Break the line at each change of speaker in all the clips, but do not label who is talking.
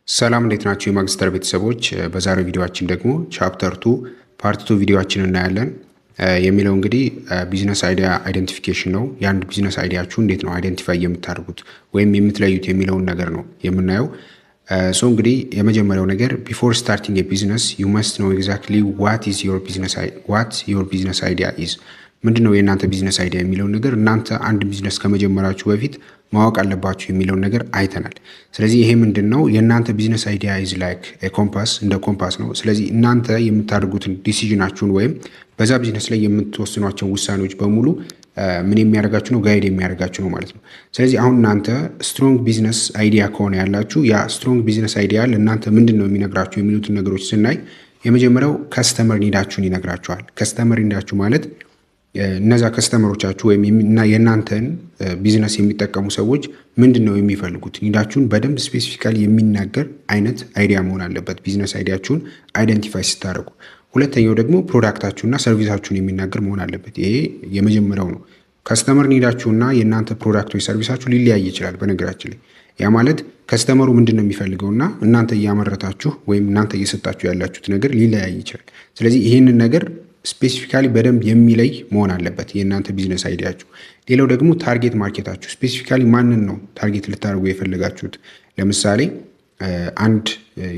ሰላም እንዴት ናችሁ የማግስተር ቤተሰቦች? በዛሬው ቪዲዮአችን ደግሞ ቻፕተር 2 ፓርት 2 ቪዲዮአችን እናያለን። የሚለው እንግዲህ ቢዝነስ አይዲያ አይደንቲፊኬሽን ነው። የአንድ ቢዝነስ አይዲያችሁ እንዴት ነው አይደንቲፋይ የምታደርጉት ወይም የምትለዩት የሚለውን ነገር ነው የምናየው። ሶ እንግዲህ የመጀመሪያው ነገር ቢፎር ስታርቲንግ ኤ ቢዝነስ ዩ መስት ኖው ኤግዛክትሊ ዋት ዮር ቢዝነስ አይዲያ ኢዝ። ምንድነው የእናንተ ቢዝነስ አይዲያ የሚለውን ነገር እናንተ አንድ ቢዝነስ ከመጀመራችሁ በፊት ማወቅ አለባችሁ የሚለውን ነገር አይተናል። ስለዚህ ይሄ ምንድነው የእናንተ ቢዝነስ አይዲያ ኢዝ ላይክ ኮምፓስ፣ እንደ ኮምፓስ ነው። ስለዚህ እናንተ የምታደርጉትን ዲሲዥናችሁን ወይም በዛ ቢዝነስ ላይ የምትወስኗቸው ውሳኔዎች በሙሉ ምን የሚያደርጋችሁ ነው? ጋይድ የሚያደርጋችሁ ነው ማለት ነው። ስለዚህ አሁን እናንተ ስትሮንግ ቢዝነስ አይዲያ ከሆነ ያላችሁ ያ ስትሮንግ ቢዝነስ አይዲያ ለእናንተ ምንድን ነው የሚነግራችሁ የሚሉትን ነገሮች ስናይ የመጀመሪያው ከስተመር ኒዳችሁን ይነግራችኋል። ከስተመር ኒዳችሁ ማለት እነዛ ከስተመሮቻችሁ ወይም የእናንተን ቢዝነስ የሚጠቀሙ ሰዎች ምንድን ነው የሚፈልጉት? ኒዳችሁን በደንብ ስፔሲፊካሊ የሚናገር አይነት አይዲያ መሆን አለበት ቢዝነስ አይዲያችሁን አይደንቲፋይ ስታደርጉ። ሁለተኛው ደግሞ ፕሮዳክታችሁና ሰርቪሳችሁን የሚናገር መሆን አለበት። ይሄ የመጀመሪያው ነው። ከስተመር ኒዳችሁና የእናንተ ፕሮዳክት ወይ ሰርቪሳችሁ ሊለያይ ይችላል በነገራችን ላይ። ያ ማለት ከስተመሩ ምንድን ነው የሚፈልገውና እናንተ እያመረታችሁ ወይም እናንተ እየሰጣችሁ ያላችሁት ነገር ሊለያይ ይችላል። ስለዚህ ይህንን ነገር ስፔሲፊካሊ በደንብ የሚለይ መሆን አለበት የእናንተ ቢዝነስ አይዲያችሁ። ሌላው ደግሞ ታርጌት ማርኬታችሁ ስፔሲፊካሊ ማንን ነው ታርጌት ልታደርጉ የፈለጋችሁት? ለምሳሌ አንድ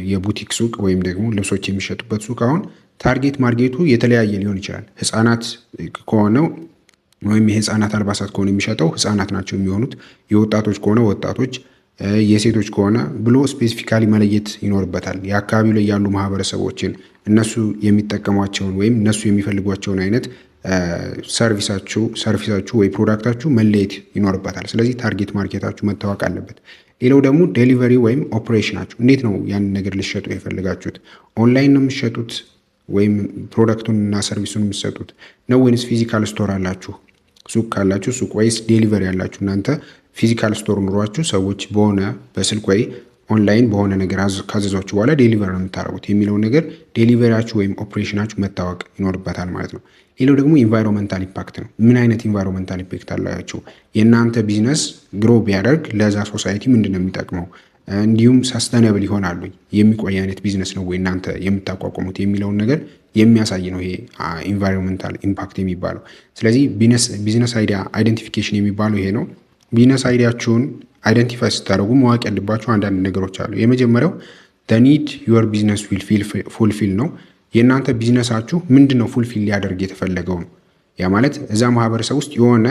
የቡቲክ ሱቅ ወይም ደግሞ ልብሶች የሚሸጡበት ሱቅ አሁን ታርጌት ማርኬቱ የተለያየ ሊሆን ይችላል። ህፃናት ከሆነው ወይም የህፃናት አልባሳት ከሆነ የሚሸጠው ህፃናት ናቸው የሚሆኑት፣ የወጣቶች ከሆነ ወጣቶች፣ የሴቶች ከሆነ ብሎ ስፔሲፊካሊ መለየት ይኖርበታል። የአካባቢው ላይ ያሉ ማህበረሰቦችን እነሱ የሚጠቀሟቸውን ወይም እነሱ የሚፈልጓቸውን አይነት ሰርቪሳችሁ ወይ ፕሮዳክታችሁ መለየት ይኖርበታል። ስለዚህ ታርጌት ማርኬታችሁ መታወቅ አለበት። ሌላው ደግሞ ዴሊቨሪ ወይም ኦፕሬሽናችሁ እንዴት ነው ያንን ነገር ልትሸጡ የፈለጋችሁት? ኦንላይን ነው የምትሸጡት ወይም ፕሮዳክቱን እና ሰርቪሱን የምትሰጡት ነው ወይንስ ፊዚካል ስቶር አላችሁ? ሱቅ ካላችሁ ሱቅ ወይስ ዴሊቨሪ ያላችሁ እናንተ ፊዚካል ስቶር ኑሯችሁ ሰዎች በሆነ በስልክ ወይ ኦንላይን በሆነ ነገር ካዘዟችሁ በኋላ ዴሊቨር ነው የምታደርጉት የሚለው ነገር ዴሊቨሪያችሁ ወይም ኦፕሬሽናችሁ መታወቅ ይኖርበታል ማለት ነው። ሌላው ደግሞ ኢንቫይሮንመንታል ኢምፓክት ነው። ምን አይነት ኢንቫይሮንመንታል ኢምፓክት አላችሁ? የእናንተ ቢዝነስ ግሮ ቢያደርግ ለዛ ሶሳይቲ ምንድን ነው የሚጠቅመው? እንዲሁም ሳስተናብል ይሆናሉ የሚቆይ አይነት ቢዝነስ ነው ወይ እናንተ የምታቋቁሙት የሚለውን ነገር የሚያሳይ ነው ይሄ ኢንቫይሮንመንታል ኢምፓክት የሚባለው። ስለዚህ ቢዝነስ አይዲያ አይደንቲፊኬሽን የሚባለው ይሄ ነው። ቢዝነስ አይዲያችሁን አይደንቲፋይ ስታደርጉ ማወቅ ያለባችሁ አንዳንድ ነገሮች አሉ። የመጀመሪያው ኒድ ዩር ቢዝነስ ዊል ፉልፊል ነው። የእናንተ ቢዝነሳችሁ ምንድን ነው ፉልፊል ሊያደርግ የተፈለገው ነው። ያ ማለት እዛ ማህበረሰብ ውስጥ የሆነ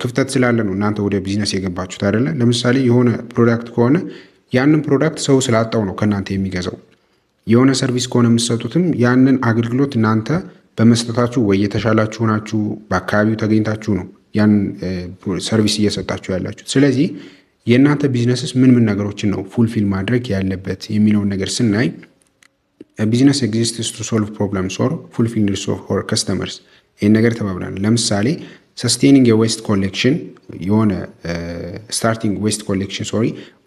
ክፍተት ስላለ ነው እናንተ ወደ ቢዝነስ የገባችሁት አይደለ? ለምሳሌ የሆነ ፕሮዳክት ከሆነ ያንን ፕሮዳክት ሰው ስላጣው ነው ከእናንተ የሚገዛው። የሆነ ሰርቪስ ከሆነ የምትሰጡትም ያንን አገልግሎት እናንተ በመስጠታችሁ ወይ የተሻላችሁ ናችሁ በአካባቢው ተገኝታችሁ ነው ያን ሰርቪስ እየሰጣችሁ ያላችሁት። ስለዚህ የእናንተ ቢዝነስስ ምን ነገሮችን ነው ፉልፊል ማድረግ ያለበት የሚለውን ነገር ስናይ ቢዝነስ ኤግዚስትስ ቱ ሶልቭ ፕሮብለምስ ኦር ፉልፊል ኒድስ ኦፍ ኦር ከስተመርስ። ይህን ነገር ተባብላል። ለምሳሌ ሰስቴኒንግ የዌስት ኮሌክሽን የሆነ ስታርቲንግ ዌስት ኮሌክሽን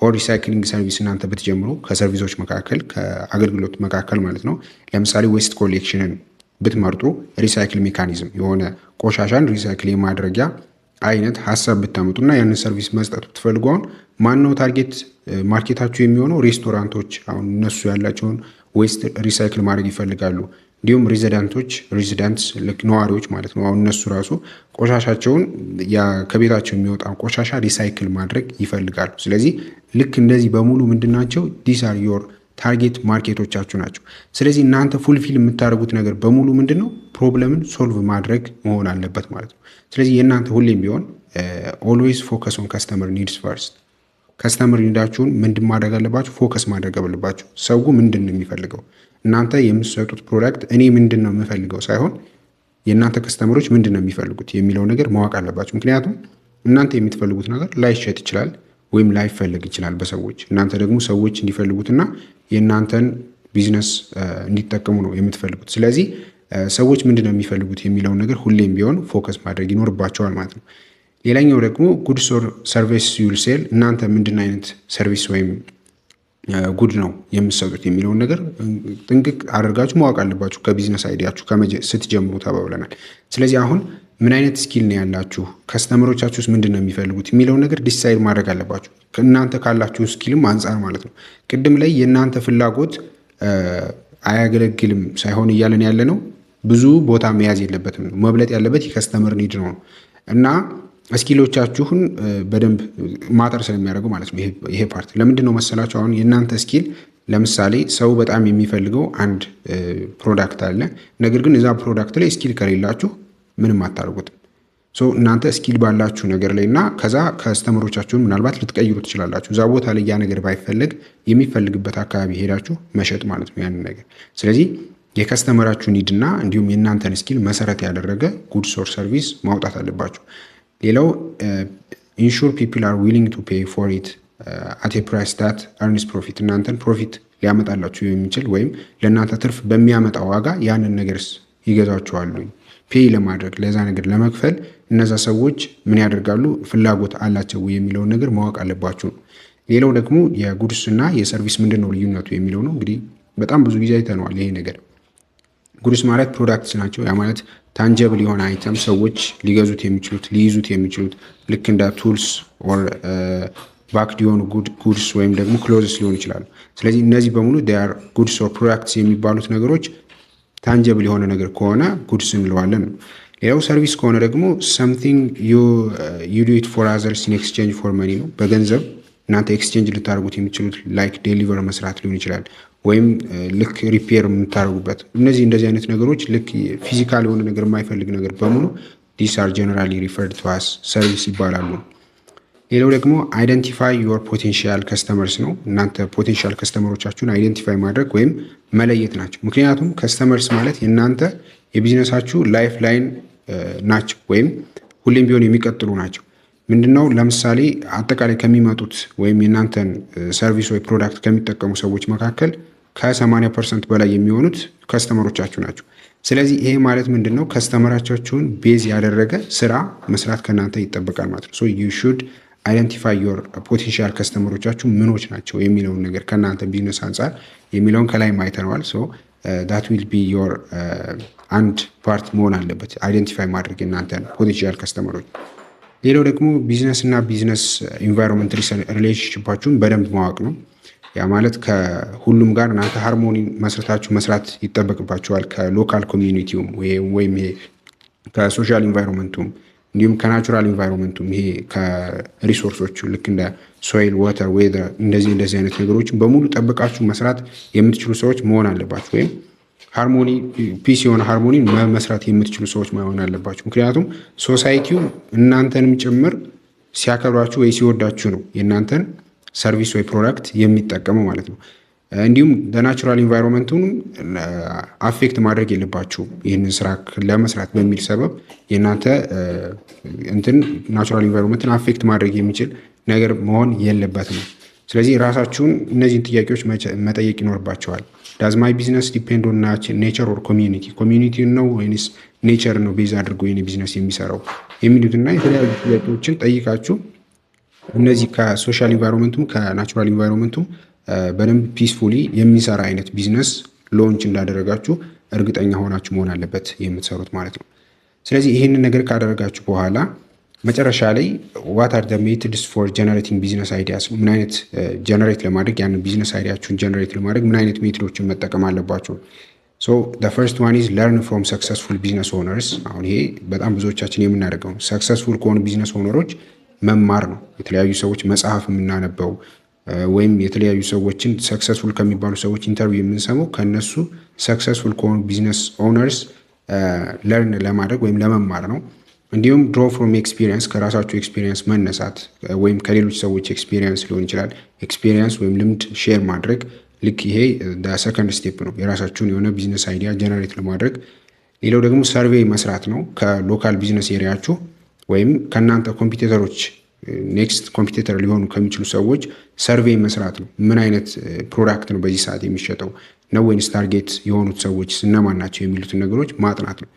ኦር ሪሳይክሊንግ ሰርቪስ እናንተ ብትጀምሩ ከሰርቪሶች መካከል ከአገልግሎት መካከል ማለት ነው። ለምሳሌ ዌስት ኮሌክሽንን ብትመርጡ ሪሳይክል ሜካኒዝም የሆነ ቆሻሻን ሪሳይክል የማድረጊያ አይነት ሀሳብ ብታመጡና ያንን ሰርቪስ መስጠት ብትፈልጉ አሁን ማነው ታርጌት ማርኬታችሁ የሚሆነው? ሬስቶራንቶች አሁን እነሱ ያላቸውን ዌስት ሪሳይክል ማድረግ ይፈልጋሉ። እንዲሁም ሬዚዳንትስ ልክ ነዋሪዎች ማለት ነው። አሁን እነሱ ራሱ ቆሻሻቸውን ከቤታቸው የሚወጣ ቆሻሻ ሪሳይክል ማድረግ ይፈልጋሉ። ስለዚህ ልክ እንደዚህ በሙሉ ምንድን ናቸው? ዲስ አር ዮር ታርጌት ማርኬቶቻችሁ ናቸው። ስለዚህ እናንተ ፉልፊል የምታደርጉት ነገር በሙሉ ምንድን ነው? ፕሮብለምን ሶልቭ ማድረግ መሆን አለበት ማለት ነው። ስለዚህ የእናንተ ሁሌም ቢሆን ኦልዌይስ ፎከስ ኦን ከስተመር ኒድስ ፈርስት። ከስተመር ኒዳችሁን ምንድን ማድረግ አለባችሁ? ፎከስ ማድረግ አለባችሁ። ሰው ምንድን ነው የሚፈልገው? እናንተ የምትሰጡት ፕሮዳክት እኔ ምንድን ነው የምፈልገው ሳይሆን የእናንተ ከስተመሮች ምንድን ነው የሚፈልጉት የሚለው ነገር ማወቅ አለባችሁ። ምክንያቱም እናንተ የምትፈልጉት ነገር ላይሸጥ ይችላል ወይም ላይፈልግ ይችላል በሰዎች። እናንተ ደግሞ ሰዎች እንዲፈልጉትና የእናንተን ቢዝነስ እንዲጠቀሙ ነው የምትፈልጉት። ስለዚህ ሰዎች ምንድን ነው የሚፈልጉት የሚለውን ነገር ሁሌም ቢሆን ፎከስ ማድረግ ይኖርባቸዋል ማለት ነው። ሌላኛው ደግሞ ጉድስ ኦር ሰርቪስ ዩል ሴል፣ እናንተ ምንድን አይነት ሰርቪስ ወይም ጉድ ነው የምትሰጡት የሚለውን ነገር ጥንቅቅ አድርጋችሁ ማወቅ አለባችሁ ከቢዝነስ አይዲያችሁ ስትጀምሩ ተባብለናል። ስለዚህ አሁን ምን አይነት ስኪል ነው ያላችሁ፣ ከስተመሮቻችሁስ ምንድን ነው የሚፈልጉት የሚለውን ነገር ዲሳይድ ማድረግ አለባችሁ ከእናንተ ካላችሁ ስኪልም አንጻር ማለት ነው። ቅድም ላይ የእናንተ ፍላጎት አያገለግልም ሳይሆን እያለን ያለ ነው ብዙ ቦታ መያዝ የለበትም ነው፣ መብለጥ ያለበት የከስተመር ኒድ ነው እና ስኪሎቻችሁን በደንብ ማጠር ስለሚያደርጉ ማለት ነው ይሄ ፓርት። ለምንድን ነው መሰላችሁ? አሁን የእናንተ ስኪል ለምሳሌ ሰው በጣም የሚፈልገው አንድ ፕሮዳክት አለ። ነገር ግን እዛ ፕሮዳክት ላይ ስኪል ከሌላችሁ ምንም አታደርጉትም። እናንተ ስኪል ባላችሁ ነገር ላይ እና ከዛ ከስተመሮቻችሁን ምናልባት ልትቀይሩ ትችላላችሁ። እዛ ቦታ ላይ ያ ነገር ባይፈለግ የሚፈልግበት አካባቢ ሄዳችሁ መሸጥ ማለት ነው ያንን ነገር። ስለዚህ የከስተመራችሁ ኒድ እና እንዲሁም የእናንተን ስኪል መሰረት ያደረገ ጉድስ ኦር ሰርቪስ ማውጣት አለባችሁ። ሌላው ኢንሹር ፒፕል አር ዊሊንግ ቱ ፔይ ፎር ኢት አት ኤ ፕራይስ ዳት አርንስ ፕሮፊት። እናንተን ፕሮፊት ሊያመጣላችሁ የሚችል ወይም ለእናንተ ትርፍ በሚያመጣ ዋጋ ያንን ነገርስ ይገዛችኋሉ ፔይ ለማድረግ ለዛ ነገር ለመክፈል እነዛ ሰዎች ምን ያደርጋሉ፣ ፍላጎት አላቸው የሚለውን ነገር ማወቅ አለባችሁ። ሌላው ደግሞ የጉድስ እና የሰርቪስ ምንድን ነው ልዩነቱ የሚለው ነው። እንግዲህ በጣም ብዙ ጊዜ አይተነዋል ይሄ ነገር። ጉድስ ማለት ፕሮዳክትስ ናቸው። ያ ማለት ታንጀብል የሆነ አይተም ሰዎች ሊገዙት የሚችሉት ሊይዙት የሚችሉት ልክ እንደ ቱልስ ኦር ባክድ የሆኑ ጉድስ ወይም ደግሞ ክሎዝስ ሊሆኑ ይችላሉ። ስለዚህ እነዚህ በሙሉ ዴር ጉድስ ኦር ፕሮዳክትስ የሚባሉት ነገሮች ታንጀብል የሆነ ነገር ከሆነ ጉድስ እንለዋለን ነው። ሌላው ሰርቪስ ከሆነ ደግሞ something you do it for others in exchange for money ነው። በገንዘብ እናንተ ኤክስቼንጅ ልታደርጉት የሚችሉት ላይክ ዴሊቨር መስራት ሊሆን ይችላል፣ ወይም ልክ ሪፔር የምታደርጉበት እንደዚህ አይነት ነገሮች ልክ ፊዚካል የሆነ ነገር የማይፈልግ ነገር በሙሉ these are generally referred to as ሰርቪስ ይባላሉ። ሌላው ደግሞ አይደንቲፋይ ዮር ፖቴንሻል ከስተመርስ ነው። እናንተ ፖቴንሻል ከስተመሮቻችሁን አይደንቲፋይ ማድረግ ወይም መለየት ናቸው። ምክንያቱም ከስተመርስ ማለት የእናንተ የቢዝነሳችሁ ላይፍ ላይን ናቸው፣ ወይም ሁሌም ቢሆን የሚቀጥሉ ናቸው። ምንድነው ለምሳሌ አጠቃላይ ከሚመጡት ወይም የእናንተን ሰርቪስ ወይ ፕሮዳክት ከሚጠቀሙ ሰዎች መካከል ከ80% በላይ የሚሆኑት ከስተመሮቻችሁ ናቸው። ስለዚህ ይሄ ማለት ምንድነው ከስተመራቻችሁን ቤዝ ያደረገ ስራ መስራት ከእናንተ ይጠበቃል ማለት ነው። ዩ ሹድ አይደንቲፋይ ዮር ፖቴንሻል ከስተመሮቻችሁ ምኖች ናቸው የሚለውን ነገር ከእናንተ ቢዝነስ አንጻር የሚለውን ከላይ አይተነዋል። ዳት ዊል ቢ ዮር አንድ ፓርት መሆን አለበት አይደንቲፋይ ማድረግ የእናንተን ፖቴንሻል ከስተመሮች። ሌላው ደግሞ ቢዝነስ እና ቢዝነስ ኢንቫይሮንመንት ሪሌሽንሽፓችሁን በደንብ ማወቅ ነው። ያ ማለት ከሁሉም ጋር እናንተ ሃርሞኒ መስረታችሁ መስራት ይጠበቅባችኋል። ከሎካል ኮሚዩኒቲውም ወይም ይሄ ከሶሻል ኢንቫይሮንመንቱም እንዲሁም ከናቹራል ኢንቫይሮንመንቱም ይሄ ከሪሶርሶቹ ልክ እንደ ሶይል፣ ዋተር፣ ዌዘር እንደዚህ አይነት ነገሮችን በሙሉ ጠብቃችሁ መስራት የምትችሉ ሰዎች መሆን አለባችሁ። ወይም ሃርሞኒ ፒስ የሆነ ሃርሞኒ መስራት የምትችሉ ሰዎች መሆን አለባችሁ። ምክንያቱም ሶሳይቲው እናንተንም ጭምር ሲያከብራችሁ ወይ ሲወዳችሁ ነው የእናንተን ሰርቪስ ወይ ፕሮዳክት የሚጠቀመው ማለት ነው። እንዲሁም በናቹራል ኢንቫይሮንመንቱን አፌክት ማድረግ የለባችሁ። ይህንን ስራ ለመስራት በሚል ሰበብ የእናንተ ናቹራል ኢንቫይሮንመንትን አፌክት ማድረግ የሚችል ነገር መሆን የለበትም። ስለዚህ ራሳችሁን እነዚህን ጥያቄዎች መጠየቅ ይኖርባቸዋል። ዳዝ ማይ ቢዝነስ ዲፔንድ ኦን ኔቸር ኦር ኮሚዩኒቲ ነው ወይስ ኔቸር ነው ቤዝ አድርጎ የኔ ቢዝነስ የሚሰራው የሚሉትና የተለያዩ ጥያቄዎችን ጠይቃችሁ እነዚህ ከሶሻል ኢንቫይሮንመንቱም ከናቹራል ኢንቫይሮንመንቱም በደንብ ፒስፉሊ የሚሰራ አይነት ቢዝነስ ሎንች እንዳደረጋችሁ እርግጠኛ ሆናችሁ መሆን አለበት የምትሰሩት ማለት ነው። ስለዚህ ይህንን ነገር ካደረጋችሁ በኋላ መጨረሻ ላይ ዋት አር ዘ ሜትድስ ፎር ጀነሬቲንግ ቢዝነስ አይዲያስ፣ ምን አይነት ጀነሬት ለማድረግ ያንን ቢዝነስ አይዲያችሁን ጀነሬት ለማድረግ ምን አይነት ሜትዶችን መጠቀም አለባችሁ። the first one is learn from successful business owners። አሁን ይሄ በጣም ብዙዎቻችን የምናደርገው ሰክሰስፉል ከሆኑ ቢዝነስ ኦነሮች መማር ነው። የተለያዩ ሰዎች መጽሐፍ የምናነበው ወይም የተለያዩ ሰዎችን ሰክሰስፉል ከሚባሉ ሰዎች ኢንተርቪው የምንሰማው ከነሱ ሰክሰስፉል ከሆኑ ቢዝነስ ኦነርስ ለርን ለማድረግ ወይም ለመማር ነው። እንዲሁም ድሮ ፍሮም ኤክስፒሪየንስ፣ ከራሳችሁ ኤክስፒሪየንስ መነሳት ወይም ከሌሎች ሰዎች ኤክስፒሪየንስ ሊሆን ይችላል። ኤክስፒሪየንስ ወይም ልምድ ሼር ማድረግ ልክ ይሄ ሰከንድ ስቴፕ ነው የራሳችሁን የሆነ ቢዝነስ አይዲያ ጀነሬት ለማድረግ። ሌላው ደግሞ ሰርቬይ መስራት ነው። ከሎካል ቢዝነስ ኤሪያችሁ ወይም ከእናንተ ኮምፒውተሮች ኔክስት ኮምፒውተር ሊሆኑ ከሚችሉ ሰዎች ሰርቬይ መስራት ነው። ምን አይነት ፕሮዳክት ነው በዚህ ሰዓት የሚሸጠው ነው ወይንስ ታርጌት የሆኑት ሰዎች እነማን ናቸው የሚሉትን ነገሮች ማጥናት ነው።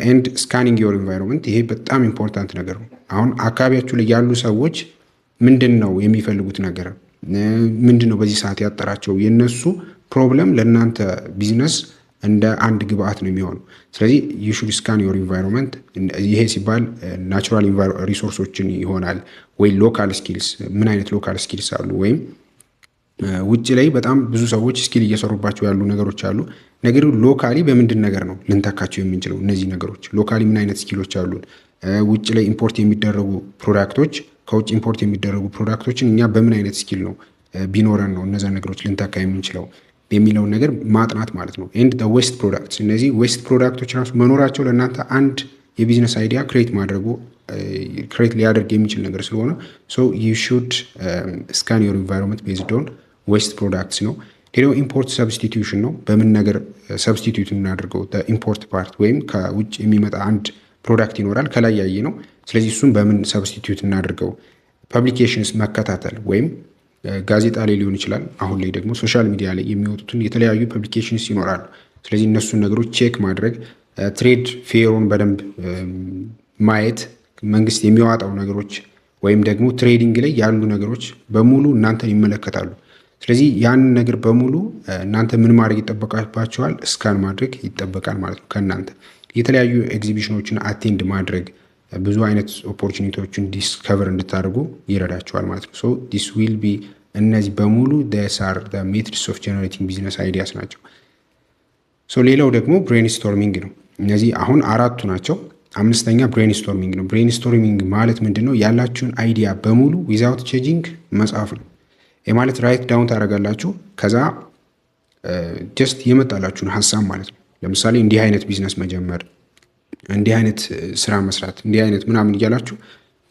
ኤንድ ስካኒንግ ዮር ኢንቫይሮንመንት፣ ይሄ በጣም ኢምፖርታንት ነገር ነው። አሁን አካባቢያችሁ ላይ ያሉ ሰዎች ምንድን ነው የሚፈልጉት ነገር፣ ምንድን ነው በዚህ ሰዓት ያጠራቸው፣ የነሱ ፕሮብለም ለእናንተ ቢዝነስ እንደ አንድ ግብአት ነው የሚሆነው። ስለዚህ ዩ ሹድ ስካን ዮር ኢንቫይሮንመንት። ይሄ ሲባል ናቹራል ሪሶርሶችን ይሆናል ወይ ሎካል ስኪልስ፣ ምን አይነት ሎካል ስኪልስ አሉ፣ ወይም ውጭ ላይ በጣም ብዙ ሰዎች ስኪል እየሰሩባቸው ያሉ ነገሮች አሉ። ነገር ሎካሊ በምንድን ነገር ነው ልንተካቸው የምንችለው? እነዚህ ነገሮች ሎካሊ ምን አይነት ስኪሎች አሉን? ውጭ ላይ ኢምፖርት የሚደረጉ ፕሮዳክቶች፣ ከውጭ ኢምፖርት የሚደረጉ ፕሮዳክቶችን እኛ በምን አይነት ስኪል ነው ቢኖረን ነው እነዛ ነገሮች ልንተካ የምንችለው የሚለውን ነገር ማጥናት ማለት ነው። ኤንድ ዌስት ፕሮዳክትስ፣ እነዚህ ዌስት ፕሮዳክቶች ራሱ መኖራቸው ለእናንተ አንድ የቢዝነስ አይዲያ ክሬት ሊያደርግ የሚችል ነገር ስለሆነ ሶ ዩ ሹድ ስካን ዮር ኢንቫይሮንመንት ቤዝድ ኦን ዌስት ፕሮዳክትስ ነው። ሌላው ኢምፖርት ሰብስቲቱሽን ነው። በምን ነገር ሰብስቲቱት እናደርገው? ኢምፖርት ፓርት ወይም ከውጭ የሚመጣ አንድ ፕሮዳክት ይኖራል ከላይ ያየ ነው። ስለዚህ እሱም በምን ሰብስቲቱት እናደርገው? ፐብሊኬሽንስ መከታተል ወይም ጋዜጣ ላይ ሊሆን ይችላል። አሁን ላይ ደግሞ ሶሻል ሚዲያ ላይ የሚወጡትን የተለያዩ ፐብሊኬሽንስ ይኖራሉ። ስለዚህ እነሱን ነገሮች ቼክ ማድረግ፣ ትሬድ ፌሩን በደንብ ማየት፣ መንግስት የሚያወጣው ነገሮች ወይም ደግሞ ትሬዲንግ ላይ ያሉ ነገሮች በሙሉ እናንተን ይመለከታሉ። ስለዚህ ያንን ነገር በሙሉ እናንተ ምን ማድረግ ይጠበቃባቸዋል? ስካን ማድረግ ይጠበቃል ማለት ነው ከእናንተ። የተለያዩ ኤግዚቢሽኖችን አቴንድ ማድረግ ብዙ አይነት ኦፖርቹኒቲዎችን ዲስከቨር እንድታደርጉ ይረዳቸዋል ማለት ነው። ሶ ዲስ ዊል ቢ እነዚህ በሙሉ ደሳር ሜትድስ ኦፍ ጀነሬቲንግ ቢዝነስ አይዲያስ ናቸው። ሶ ሌላው ደግሞ ብሬንስቶርሚንግ ነው። እነዚህ አሁን አራቱ ናቸው። አምስተኛ ብሬንስቶርሚንግ ነው። ብሬንስቶርሚንግ ማለት ምንድን ነው? ያላችሁን አይዲያ በሙሉ ዊዛውት ቼንጂንግ መጽሐፍ ነው። የማለት ራይት ዳውን ታደርጋላችሁ። ከዛ ጀስት የመጣላችሁን ሀሳብ ማለት ነው። ለምሳሌ እንዲህ አይነት ቢዝነስ መጀመር፣ እንዲህ አይነት ስራ መስራት፣ እንዲህ አይነት ምናምን እያላችሁ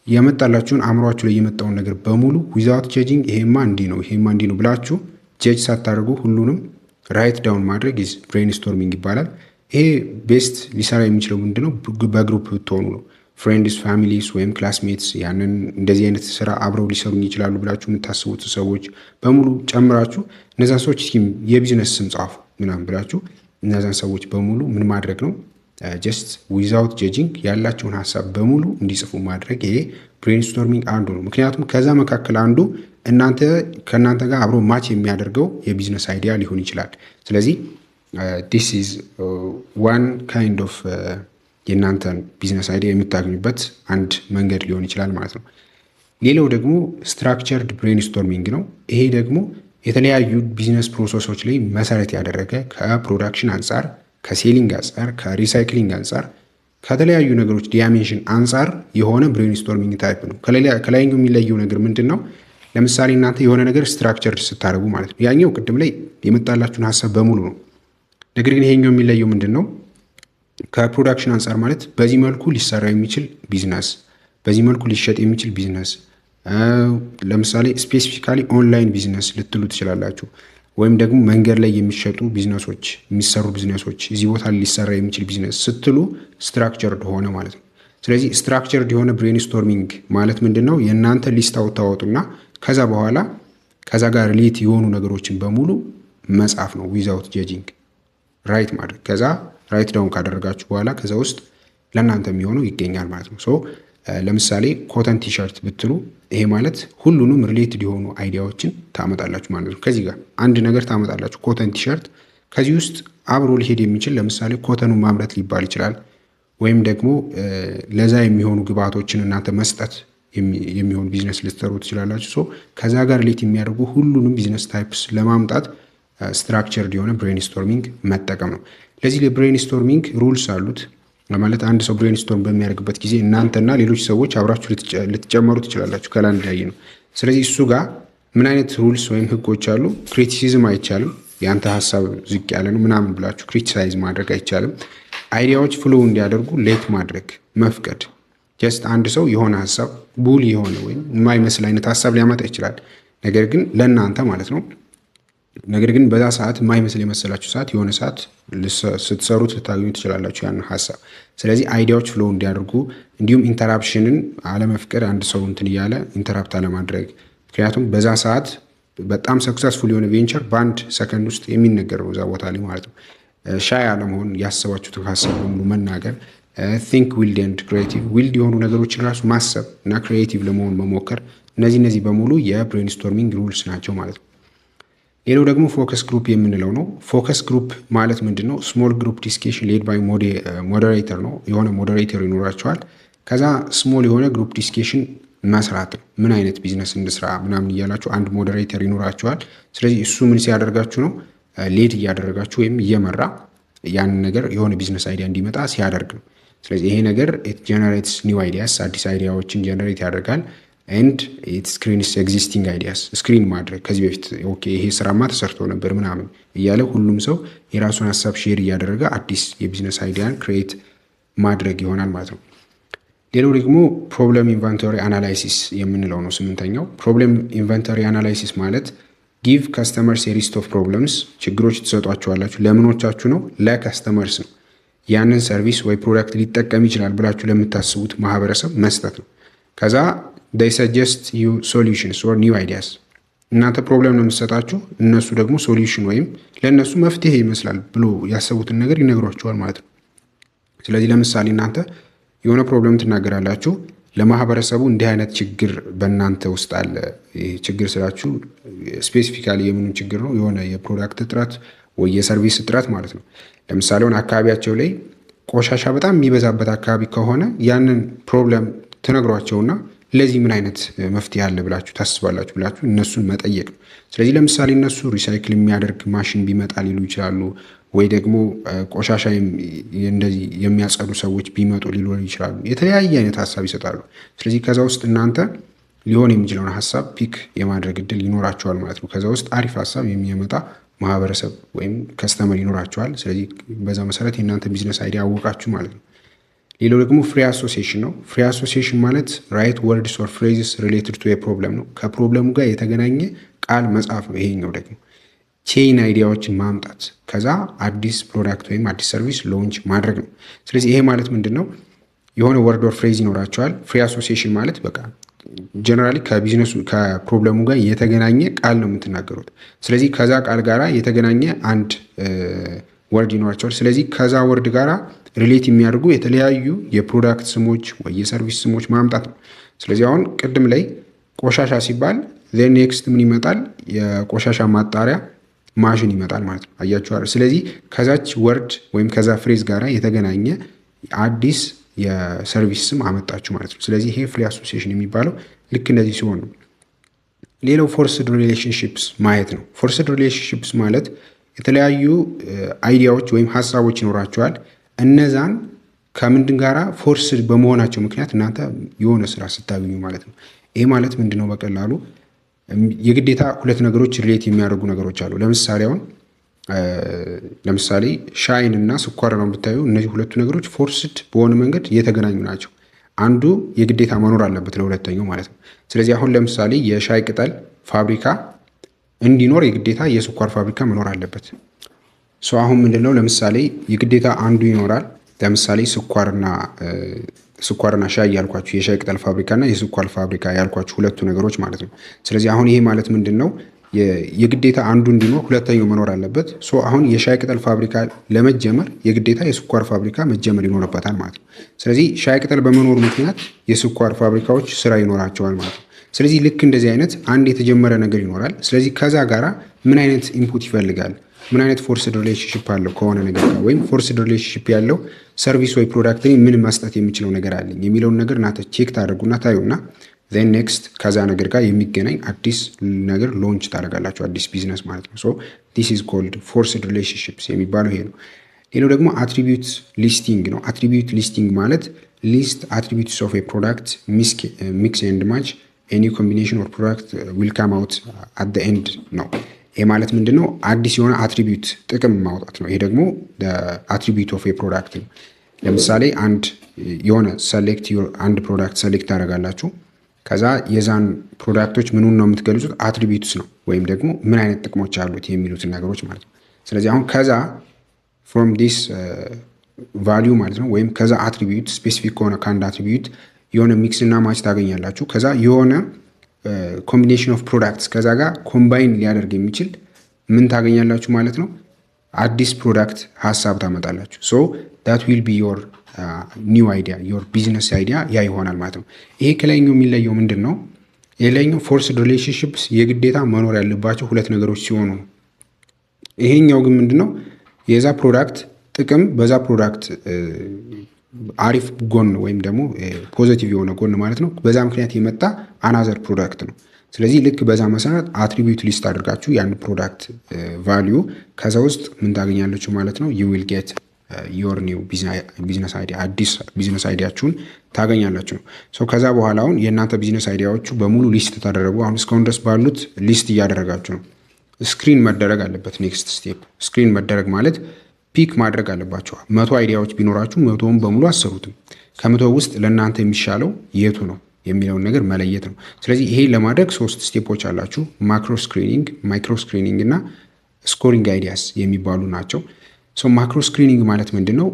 የመጣላችሁን አእምሯችሁ ላይ የመጣውን ነገር በሙሉ ዊዛውት ቼንጂንግ ይሄማ እንዲህ ነው፣ ይሄማ እንዲህ ነው ብላችሁ ጀጅ ሳታደርጉ ሁሉንም ራይት ዳውን ማድረግ ኢዝ ብሬንስቶርሚንግ ይባላል። ይሄ ቤስት ሊሰራ የሚችለው ምንድነው? በግሩፕ ብትሆኑ ነው። ፍሬንድስ፣ ፋሚሊስ ወይም ክላስሜትስ ያንን እንደዚህ አይነት ስራ አብረው ሊሰሩኝ ይችላሉ ብላችሁ የምታስቡት ሰዎች በሙሉ ጨምራችሁ እነዛን ሰዎች የቢዝነስ ስም ጻፉ ምናምን ብላችሁ እነዛን ሰዎች በሙሉ ምን ማድረግ ነው? ጀስት ዊዛውት ጀጂንግ ያላቸውን ሀሳብ በሙሉ እንዲጽፉ ማድረግ። ይሄ ብሬንስቶርሚንግ አንዱ ነው። ምክንያቱም ከዛ መካከል አንዱ ከእናንተ ጋር አብሮ ማች የሚያደርገው የቢዝነስ አይዲያ ሊሆን ይችላል። ስለዚህ ዲስ ኢዝ ዋን ካይንድ ኦፍ የእናንተን ቢዝነስ አይዲያ የምታገኙበት አንድ መንገድ ሊሆን ይችላል ማለት ነው። ሌላው ደግሞ ስትራክቸርድ ብሬንስቶርሚንግ ነው። ይሄ ደግሞ የተለያዩ ቢዝነስ ፕሮሰሶች ላይ መሰረት ያደረገ ከፕሮዳክሽን አንጻር፣ ከሴሊንግ አንጻር፣ ከሪሳይክሊንግ አንጻር፣ ከተለያዩ ነገሮች ዲያሜንሽን አንጻር የሆነ ብሬንስቶርሚንግ ታይፕ ነው። ከላይኛው የሚለየው ነገር ምንድን ነው? ለምሳሌ እናንተ የሆነ ነገር ስትራክቸርድ ስታደርጉ ማለት ነው። ያኛው ቅድም ላይ የመጣላችሁን ሀሳብ በሙሉ ነው። ነገር ግን ይሄኛው የሚለየው ምንድን ነው? ከፕሮዳክሽን አንጻር ማለት በዚህ መልኩ ሊሰራ የሚችል ቢዝነስ፣ በዚህ መልኩ ሊሸጥ የሚችል ቢዝነስ፣ ለምሳሌ ስፔሲፊካሊ ኦንላይን ቢዝነስ ልትሉ ትችላላችሁ። ወይም ደግሞ መንገድ ላይ የሚሸጡ ቢዝነሶች፣ የሚሰሩ ቢዝነሶች፣ እዚህ ቦታ ሊሰራ የሚችል ቢዝነስ ስትሉ ስትራክቸርድ ሆነ ማለት ነው። ስለዚህ ስትራክቸርድ የሆነ ብሬንስቶርሚንግ ማለት ምንድን ነው? የእናንተ ሊስት ታወጡና ከዛ በኋላ ከዛ ጋር ሪሌት የሆኑ ነገሮችን በሙሉ መጻፍ ነው ዊዛውት ጀጂንግ ራይት ማድረግ። ከዛ ራይት ዳውን ካደረጋችሁ በኋላ ከዛ ውስጥ ለእናንተ የሚሆነው ይገኛል ማለት ነው። ሶ ለምሳሌ ኮተን ቲሸርት ብትሉ ይሄ ማለት ሁሉንም ሪሌትድ የሆኑ አይዲያዎችን ታመጣላችሁ ማለት ነው። ከዚህ ጋር አንድ ነገር ታመጣላችሁ ኮተን ቲሸርት። ከዚህ ውስጥ አብሮ ሊሄድ የሚችል ለምሳሌ ኮተኑን ማምረት ሊባል ይችላል። ወይም ደግሞ ለዛ የሚሆኑ ግብአቶችን እናንተ መስጠት የሚሆን ቢዝነስ ልትሰሩ ትችላላችሁ። ሶ ከዛ ጋር ሪሌት የሚያደርጉ ሁሉንም ቢዝነስ ታይፕስ ለማምጣት ስትራክቸርድ የሆነ ብሬንስቶርሚንግ መጠቀም ነው። ለዚህ ለብሬንስቶርሚንግ ሩልስ አሉት። ማለት አንድ ሰው ብሬንስቶርም በሚያደርግበት ጊዜ እናንተና ሌሎች ሰዎች አብራችሁ ልትጨመሩ ትችላላችሁ። ከላይ እንዳየ ነው። ስለዚህ እሱ ጋር ምን አይነት ሩልስ ወይም ህጎች አሉ? ክሪቲሲዝም አይቻልም። የአንተ ሀሳብ ዝቅ ያለ ነው ምናምን ብላችሁ ክሪቲሳይዝ ማድረግ አይቻልም። አይዲያዎች ፍሎ እንዲያደርጉ ሌት ማድረግ መፍቀድ። ጀስት አንድ ሰው የሆነ ሀሳብ ቡል የሆነ ወይም የማይመስል አይነት ሀሳብ ሊያመጣ ይችላል። ነገር ግን ለእናንተ ማለት ነው። ነገር ግን በዛ ሰዓት የማይመስል የመሰላችሁ ሰዓት የሆነ ሰዓት ስትሰሩት ልታገኙ ትችላላችሁ ያን ሀሳብ። ስለዚህ አይዲያዎች ፍሎ እንዲያደርጉ እንዲሁም ኢንተራፕሽንን አለመፍቀድ፣ አንድ ሰው እንትን እያለ ኢንተራፕት አለማድረግ። ምክንያቱም በዛ ሰዓት በጣም ሰክሰስፉል የሆነ ቬንቸር በአንድ ሰከንድ ውስጥ የሚነገር ነው እዛ ቦታ ላይ ማለት ነው። ሻይ አለመሆን፣ ያሰባችሁትን ሀሳብ በሙሉ መናገር፣ ቲንክ ዊልድ ኤንድ ክሪኤቲቭ፣ ዊልድ የሆኑ ነገሮችን ራሱ ማሰብ እና ክሪኤቲቭ ለመሆን መሞከር። እነዚህ በሙሉ የብሬንስቶርሚንግ ሩልስ ናቸው ማለት ነው። ሌላው ደግሞ ፎከስ ግሩፕ የምንለው ነው። ፎከስ ግሩፕ ማለት ምንድን ነው? ስሞል ግሩፕ ዲስኬሽን ሌድ ባይ ሞዴሬተር ነው። የሆነ ሞዴሬተር ይኖራቸዋል። ከዛ ስሞል የሆነ ግሩፕ ዲስኬሽን መስራት ነው። ምን አይነት ቢዝነስ እንስራ ምናምን እያላችሁ አንድ ሞዴሬተር ይኖራቸዋል። ስለዚህ እሱ ምን ሲያደርጋችሁ ነው? ሌድ እያደረጋችሁ ወይም እየመራ ያንን ነገር የሆነ ቢዝነስ አይዲያ እንዲመጣ ሲያደርግ ነው። ስለዚህ ይሄ ነገር ኢት ጀነሬትስ ኒው አይዲያስ፣ አዲስ አይዲያዎችን ጀነሬት ያደርጋል። ኤንድ ኢት ስክሪንስ ኤግዚስቲንግ አይዲያስ፣ ስክሪን ማድረግ ከዚህ በፊት ኦኬ ይሄ ስራማ ተሰርቶ ነበር ምናምን እያለ ሁሉም ሰው የራሱን ሀሳብ ሼር እያደረገ አዲስ የቢዝነስ አይዲያን ክሬት ማድረግ ይሆናል ማለት ነው። ሌላው ደግሞ ፕሮብለም ኢንቨንቶሪ አናላይሲስ የምንለው ነው። 8ኛው ፕሮብለም ኢንቨንቶሪ አናላይሲስ ማለት ጊቭ ከስተመርስ የሊስት ኦፍ ፕሮብለምስ፣ ችግሮች ትሰጧቸዋላችሁ። ለምኖቻችሁ ነው? ለከስተመርስ ነው። ያንን ሰርቪስ ወይ ፕሮዳክት ሊጠቀም ይችላል ብላችሁ ለምታስቡት ማህበረሰብ መስጠት ነው። ከዛ they suggest you solutions or new ideas። እናንተ ፕሮብለም ነው የምትሰጣችሁ፣ እነሱ ደግሞ ሶሉሽን ወይም ለእነሱ መፍትሄ ይመስላል ብሎ ያሰቡትን ነገር ይነግሯቸዋል ማለት ነው። ስለዚህ ለምሳሌ እናንተ የሆነ ፕሮብለም ትናገራላችሁ ለማህበረሰቡ፣ እንዲህ አይነት ችግር በእናንተ ውስጥ አለ። ችግር ስላችሁ ስፔሲፊካሊ የምኑ ችግር ነው? የሆነ የፕሮዳክት እጥረት ወይ የሰርቪስ እጥረት ማለት ነው። ለምሳሌ ሆነ አካባቢያቸው ላይ ቆሻሻ በጣም የሚበዛበት አካባቢ ከሆነ ያንን ፕሮብለም ትነግሯቸውና ለዚህ ምን አይነት መፍትሄ አለ ብላችሁ ታስባላችሁ ብላችሁ እነሱን መጠየቅ ነው። ስለዚህ ለምሳሌ እነሱ ሪሳይክል የሚያደርግ ማሽን ቢመጣ ሊሉ ይችላሉ፣ ወይ ደግሞ ቆሻሻ እንደዚህ የሚያጸዱ ሰዎች ቢመጡ ሊሉ ይችላሉ። የተለያየ አይነት ሀሳብ ይሰጣሉ። ስለዚህ ከዛ ውስጥ እናንተ ሊሆን የሚችለውን ሀሳብ ፒክ የማድረግ እድል ይኖራቸዋል ማለት ነው። ከዛ ውስጥ አሪፍ ሀሳብ የሚያመጣ ማህበረሰብ ወይም ከስተመር ይኖራቸዋል። ስለዚህ በዛ መሰረት የእናንተ ቢዝነስ አይዲያ አወቃችሁ ማለት ነው። ሌላው ደግሞ ፍሪ አሶሲዬሽን ነው። ፍሪ አሶሲዬሽን ማለት ራይት ወርድስ ኦር ፍሬዝስ ሪሌትድ ቱ የፕሮብለም ነው። ከፕሮብለሙ ጋር የተገናኘ ቃል መጻፍ ነው። ይሄኛው ደግሞ ቼይን አይዲያዎችን ማምጣት፣ ከዛ አዲስ ፕሮዳክት ወይም አዲስ ሰርቪስ ሎንች ማድረግ ነው። ስለዚህ ይሄ ማለት ምንድን ነው? የሆነ ወርድ ኦር ፍሬዝ ይኖራቸዋል። ፍሪ አሶሲዬሽን ማለት በቃ ጀነራሊ ከቢዝነሱ ከፕሮብለሙ ጋር የተገናኘ ቃል ነው የምትናገሩት። ስለዚህ ከዛ ቃል ጋራ የተገናኘ አንድ ወርድ ይኖራቸዋል። ስለዚህ ከዛ ወርድ ጋራ ሪሌት የሚያደርጉ የተለያዩ የፕሮዳክት ስሞች ወይ የሰርቪስ ስሞች ማምጣት ነው። ስለዚህ አሁን ቅድም ላይ ቆሻሻ ሲባል ኔክስት ምን ይመጣል? የቆሻሻ ማጣሪያ ማሽን ይመጣል ማለት ነው። አያችኋል። ስለዚህ ከዛች ወርድ ወይም ከዛ ፍሬዝ ጋራ የተገናኘ አዲስ የሰርቪስ ስም አመጣችሁ ማለት ነው። ስለዚህ ይሄ ፍሪ አሶሲዬሽን የሚባለው ልክ እንደዚህ ሲሆን ነው። ሌላው ፎርስድ ሪሌሽንሺፕስ ማየት ነው። ፎርስድ ሪሌሽንሺፕስ ማለት የተለያዩ አይዲያዎች ወይም ሀሳቦች ይኖራቸዋል። እነዛን ከምንድን ጋራ ፎርስድ በመሆናቸው ምክንያት እናንተ የሆነ ስራ ስታገኙ ማለት ነው። ይሄ ማለት ምንድን ነው? በቀላሉ የግዴታ ሁለት ነገሮች ሪሌት የሚያደርጉ ነገሮች አሉ። ለምሳሌ ሻይን እና ስኳር ነው ብታዩ፣ እነዚህ ሁለቱ ነገሮች ፎርስድ በሆነ መንገድ የተገናኙ ናቸው። አንዱ የግዴታ መኖር አለበት ለሁለተኛው ማለት ነው። ስለዚህ አሁን ለምሳሌ የሻይ ቅጠል ፋብሪካ እንዲኖር የግዴታ የስኳር ፋብሪካ መኖር አለበት። አሁን ምንድነው? ለምሳሌ የግዴታ አንዱ ይኖራል። ለምሳሌ ስኳርና ሻይ ያልኳችሁ የሻይ ቅጠል ፋብሪካና የስኳር ፋብሪካ ያልኳችሁ ሁለቱ ነገሮች ማለት ነው። ስለዚህ አሁን ይሄ ማለት ምንድነው? የግዴታ አንዱ እንዲኖር ሁለተኛው መኖር አለበት። አሁን የሻይ ቅጠል ፋብሪካ ለመጀመር የግዴታ የስኳር ፋብሪካ መጀመር ይኖርበታል ማለት ነው። ስለዚህ ሻይ ቅጠል በመኖሩ ምክንያት የስኳር ፋብሪካዎች ስራ ይኖራቸዋል ማለት ነው። ስለዚህ ልክ እንደዚህ አይነት አንድ የተጀመረ ነገር ይኖራል። ስለዚህ ከዛ ጋራ ምን አይነት ኢንፑት ይፈልጋል፣ ምን አይነት ፎርስድ ሪሌሽንሽፕ አለው ከሆነ ነገር ጋር፣ ወይም ፎርስድ ሪሌሽንሽፕ ያለው ሰርቪስ ወይ ፕሮዳክት ምን መስጠት የሚችለው ነገር አለኝ የሚለውን ነገር እናንተ ቼክ ታደርጉና ታዩና then next ከዛ ነገር ጋር የሚገናኝ አዲስ ነገር ሎንች ታደርጋላችሁ፣ አዲስ ቢዝነስ ማለት ነው። this is called forced relationships የሚባለው ይሄ ነው። ሌላው ደግሞ አትሪቢዩት ሊስቲንግ ነው። አትሪቢዩት ሊስቲንግ ማለት ሊስት አትሪቢዩትስ ኦፍ ኤ ፕሮዳክት ሚክስ ኤንድ ማች ኤኒ ኮምቢኔሽን ኦፍ ፕሮዳክት ዊል ካም አውት አት ዘ ኤንድ ነው። ይሄ ማለት ምንድን ነው? አዲስ የሆነ አትሪቢዩት ጥቅም ማውጣት ነው። ይሄ ደግሞ አትሪቢዩት ኦፍ ኤ ፕሮዳክት ነው። ለምሳሌ የሆነ አንድ ፕሮዳክት ሰሌክት ታደርጋላችሁ። ከዛ የዛን ፕሮዳክቶች ምኑን ነው የምትገልጹት? አትሪቢዩትስ ነው፣ ወይም ደግሞ ምን አይነት ጥቅሞች አሉት የሚሉትን ነገሮች ማለት ነው። ስለዚህ አሁን ከዛ ፍሮም ዲስ ቫሊዩ ማለት ነው፣ ወይም ከዛ አትሪቢዩት ስፔሲፊክ ከሆነ ከአንድ አትሪቢዩት የሆነ ሚክስ እና ማች ታገኛላችሁ። ከዛ የሆነ ኮምቢኔሽን ኦፍ ፕሮዳክትስ ከዛ ጋር ኮምባይን ሊያደርግ የሚችል ምን ታገኛላችሁ ማለት ነው? አዲስ ፕሮዳክት ሀሳብ ታመጣላችሁ። ዳት ዊል ቢ ዮር ኒው አይዲያ ዮር ቢዝነስ አይዲያ ያ ይሆናል ማለት ነው። ይሄ ከላይኛው የሚለየው ምንድን ነው? የላይኛው ፎርስድ ሪሌሽንሽፕስ የግዴታ መኖር ያለባቸው ሁለት ነገሮች ሲሆኑ ይሄኛው ግን ምንድነው የዛ ፕሮዳክት ጥቅም በዛ ፕሮዳክት አሪፍ ጎን ወይም ደግሞ ፖዘቲቭ የሆነ ጎን ማለት ነው በዛ ምክንያት የመጣ አናዘር ፕሮዳክት ነው። ስለዚህ ልክ በዛ መሰረት አትሪቢዩት ሊስት አድርጋችሁ ያን ፕሮዳክት ቫሊዩ ከዛ ውስጥ ምን ታገኛለችሁ ማለት ነው። ዩ ዊል ጌት ዮር ኒው ቢዝነስ አይዲያ፣ አዲስ ቢዝነስ አይዲያችሁን ታገኛላችሁ ነው። ከዛ በኋላ አሁን የእናንተ ቢዝነስ አይዲያዎቹ በሙሉ ሊስት ተደረጉ። አሁን እስካሁን ድረስ ባሉት ሊስት እያደረጋችሁ ነው። ስክሪን መደረግ አለበት። ኔክስት ስቴፕ ስክሪን መደረግ ማለት ፒክ ማድረግ አለባቸው። 100 አይዲያዎች ቢኖራችሁ 100ውን በሙሉ አሰሩትም። ከ100 ውስጥ ለእናንተ የሚሻለው የቱ ነው የሚለውን ነገር መለየት ነው። ስለዚህ ይሄ ለማድረግ 3 ስቴፖች አላችሁ። ማክሮ ስክሪኒንግ፣ ማይክሮ ስክሪኒንግ እና ስኮሪንግ አይዲያስ የሚባሉ ናቸው። ማክሮ ስክሪኒንግ ማለት ምንድን ነው?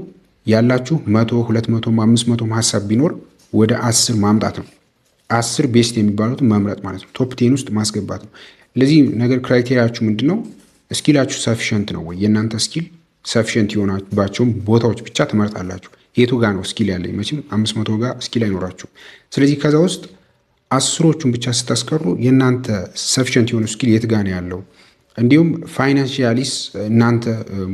ያላችሁ 100፣ 200፣ 500 ሀሳብ ቢኖር ወደ 10 ማምጣት ነው። 10 ቤስት የሚባሉትን መምረጥ ማለት ነው። ቶፕ 10 ውስጥ ማስገባት ነው። ለዚህ ነገር ክራይቴሪያችሁ ምንድን ነው? ስኪላችሁ ሰፊሽንት ነው ወይ? የእናንተ ስኪል ሰፊሽንት የሆናባቸውን ቦታዎች ብቻ ትመርጣላችሁ። የቱ ጋር ነው ስኪል ያለኝ? መቼም 500 ጋር ስኪል አይኖራችሁ። ስለዚህ ከዛ ውስጥ 10ዎቹን ብቻ ስታስቀሩ የእናንተ ሰፊሽንት የሆነ ስኪል የት ጋር ነው ያለው? እንዲሁም ፋይናንሺያሊስ እናንተ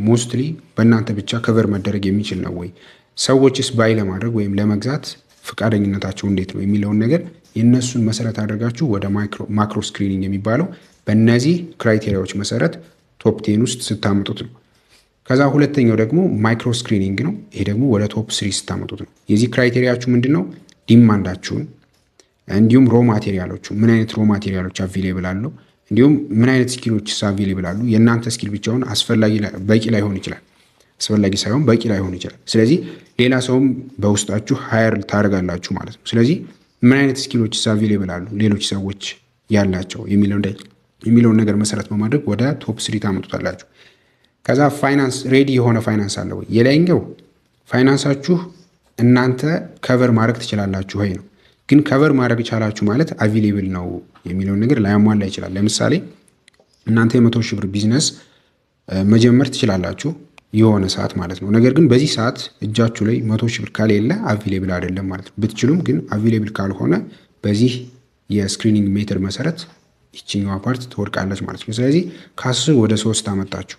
ሞስትሊ በእናንተ ብቻ ከቨር መደረግ የሚችል ነው ወይ? ሰዎችስ ባይ ለማድረግ ወይም ለመግዛት ፈቃደኝነታቸው እንዴት ነው የሚለውን ነገር የእነሱን መሰረት አድርጋችሁ ወደ ማክሮ ስክሪኒንግ የሚባለው በእነዚህ ክራይቴሪያዎች መሰረት ቶፕ 10 ውስጥ ስታመጡት ነው። ከዛ ሁለተኛው ደግሞ ማይክሮ ስክሪኒንግ ነው። ይሄ ደግሞ ወደ ቶፕ 3 ስታመጡት ነው። የዚህ ክራይቴሪያችሁ ምንድን ነው? ዲማንዳችሁን፣ እንዲሁም ሮ ማቴሪያሎቹ ምን አይነት ሮ ማቴሪያሎች አቬሌብል አለው፣ እንዲሁም ምን አይነት ስኪሎች አቬሌብል አሉ። የእናንተ ስኪል ብቻውን በቂ ላይሆን ይችላል፣ አስፈላጊ ሳይሆን በቂ ላይሆን ይችላል። ስለዚህ ሌላ ሰውም በውስጣችሁ ሃየር ታደርጋላችሁ ማለት ነው። ስለዚህ ምን አይነት ስኪሎች አቬሌብል አሉ ሌሎች ሰዎች ያላቸው የሚለውን ነገር መሰረት በማድረግ ወደ ቶፕ 3 ታመጡታላችሁ። ከዛ ፋይናንስ ሬዲ የሆነ ፋይናንስ አለ ወይ? የላይኛው ፋይናንሳችሁ እናንተ ከቨር ማድረግ ትችላላችሁ ወይ ነው። ግን ከቨር ማድረግ ቻላችሁ ማለት አቬሌብል ነው የሚለውን ነገር ላያሟላ ይችላል። ለምሳሌ እናንተ የ100 ሺህ ብር ቢዝነስ መጀመር ትችላላችሁ የሆነ ሰዓት ማለት ነው። ነገር ግን በዚህ ሰዓት እጃችሁ ላይ 100 ሺህ ብር ከሌለ አቬሌብል አይደለም ማለት ነው። ብትችሉም ግን አቬሌብል ካልሆነ በዚህ የስክሪኒንግ ሜተድ መሰረት ይችኛዋ ፓርት ትወድቃለች ማለት ነው። ስለዚህ ከ10 ወደ 3 አመጣችሁ።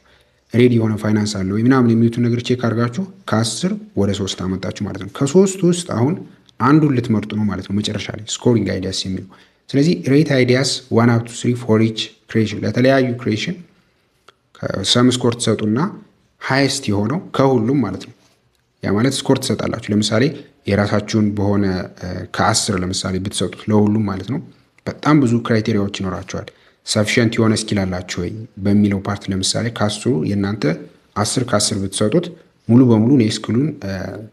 ሬዲ የሆነ ፋይናንስ አለ ወይ ምናምን የሚሉትን ነገር ቼክ አድርጋችሁ ከ10 ወደ 3 አመጣችሁ ማለት ነው። ከ3 ውስጥ አሁን አንዱን ልትመርጡ ነው ማለት ነው መጨረሻ ላይ ስኮሪንግ አይዲያስ የሚለው። ስለዚህ ሬት አይዲያስ 1 up to 3 for each creation፣ ለተለያዩ ክሬሽን ሰም ስኮር ትሰጡና ሃይስት የሆነው ከሁሉም ማለት ነው። ያ ማለት ስኮር ትሰጣላችሁ። ለምሳሌ የራሳችሁን በሆነ ከ10 ለምሳሌ ብትሰጡት ለሁሉም ማለት ነው በጣም ብዙ ክራይቴሪያዎች ይኖራቸዋል። ሰፊሽንት የሆነ ስኪል አላችሁ ወይ በሚለው ፓርት ለምሳሌ ከ10 የእናንተ 10 ከ10 ብትሰጡት ሙሉ በሙሉ እኔ ስኪሉን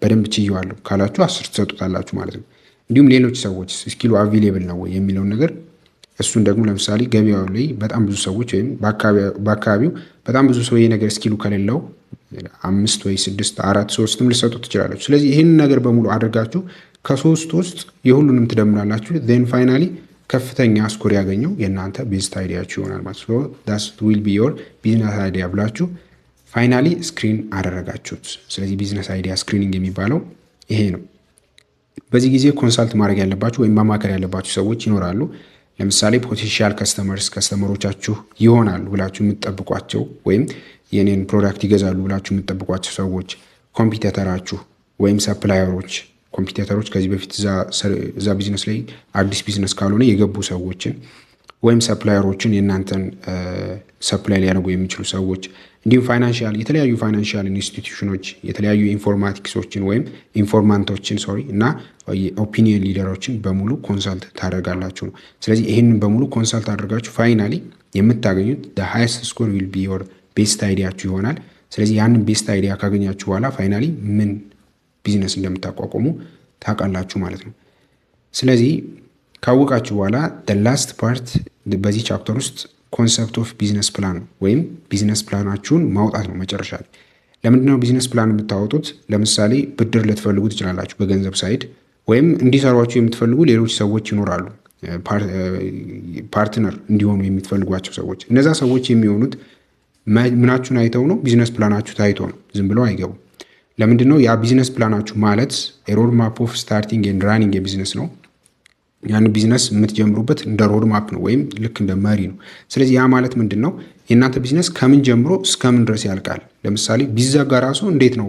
በደንብ ችየዋለሁ ካላችሁ 10 ትሰጡታላችሁ ማለት ነው። እንዲሁም ሌሎች ሰዎች ስኪሉ አቬሌብል ነው ወይ የሚለውን ነገር እሱን ደግሞ ለምሳሌ ገበያው ላይ በጣም ብዙ ሰዎች ወይም በአካባቢው በጣም ብዙ ሰው ይሄ ነገር ስኪሉ ከሌለው 5 ወይ 6 4 3ም ልሰጡት ትችላላችሁ። ስለዚህ ይህንን ነገር በሙሉ አድርጋችሁ ከ3 ውስጥ የሁሉንም ትደምራላችሁ። ዜን ፋይናሊ ከፍተኛ ስኮር ያገኘው የእናንተ ቤስት አይዲያችሁ ይሆናል ማለት ነው። ዳስ ዊል ቢ ዮር ቢዝነስ አይዲያ ብላችሁ ፋይናሊ ስክሪን አደረጋችሁት። ስለዚህ ቢዝነስ አይዲያ ስክሪኒንግ የሚባለው ይሄ ነው። በዚህ ጊዜ ኮንሳልት ማድረግ ያለባችሁ ወይም ማማከር ያለባችሁ ሰዎች ይኖራሉ። ለምሳሌ ፖቴንሻል ከስተመሮቻችሁ ይሆናሉ ብላችሁ የምትጠብቋቸው ወይም የኔን ፕሮዳክት ይገዛሉ ብላችሁ የምትጠብቋቸው ሰዎች፣ ኮምፒውተራችሁ ወይም ሰፕላየሮች። ኮምፒውተሮች ከዚህ በፊት እዛ ቢዝነስ ላይ አዲስ ቢዝነስ ካልሆነ የገቡ ሰዎችን ወይም ሰፕላየሮችን የእናንተን ሰፕላይ ሊያደርጉ የሚችሉ ሰዎች፣ እንዲሁም የተለያዩ ፋይናንሻል ኢንስቲትዩሽኖች የተለያዩ ኢንፎርማቲክሶችን ወይም ኢንፎርማንቶችን እና ኦፒኒየን ሊደሮችን በሙሉ ኮንሳልት ታደርጋላችሁ ነው። ስለዚህ ይህንን በሙሉ ኮንሳልት አድርጋችሁ ፋይናሊ የምታገኙት ሃይስት ስኮር ዊል ቢ ዮር ቤስት አይዲያችሁ ይሆናል። ስለዚህ ያንን ቤስት አይዲያ ካገኛችሁ በኋላ ፋይናሊ ምን ቢዝነስ እንደምታቋቁሙ ታውቃላችሁ ማለት ነው። ስለዚህ ካወቃችሁ በኋላ ላስት ፓርት በዚህ ቻፕተር ውስጥ ኮንሰፕት ኦፍ ቢዝነስ ፕላን ወይም ቢዝነስ ፕላናችሁን ማውጣት ነው መጨረሻ ላይ። ለምንድነው ቢዝነስ ፕላን የምታወጡት? ለምሳሌ ብድር ልትፈልጉ ትችላላችሁ በገንዘብ ሳይድ፣ ወይም እንዲሰሯችሁ የምትፈልጉ ሌሎች ሰዎች ይኖራሉ፣ ፓርትነር እንዲሆኑ የምትፈልጓቸው ሰዎች። እነዛ ሰዎች የሚሆኑት ምናችሁን አይተው ነው? ቢዝነስ ፕላናችሁ ታይቶ ነው። ዝም ብለው አይገቡም። ለምንድነው? ያ ቢዝነስ ፕላናችሁ ማለት ሮድ ማፕ ኦፍ ስታርቲንግ ኤንድ ራኒንግ የቢዝነስ ነው። ያን ቢዝነስ የምትጀምሩበት እንደ ሮድ ማፕ ነው ወይም ልክ እንደ መሪ ነው። ስለዚህ ያ ማለት ምንድን ነው? የእናንተ ቢዝነስ ከምን ጀምሮ እስከምን ድረስ ያልቃል፣ ለምሳሌ ቢዘጋ ራሱ እንዴት ነው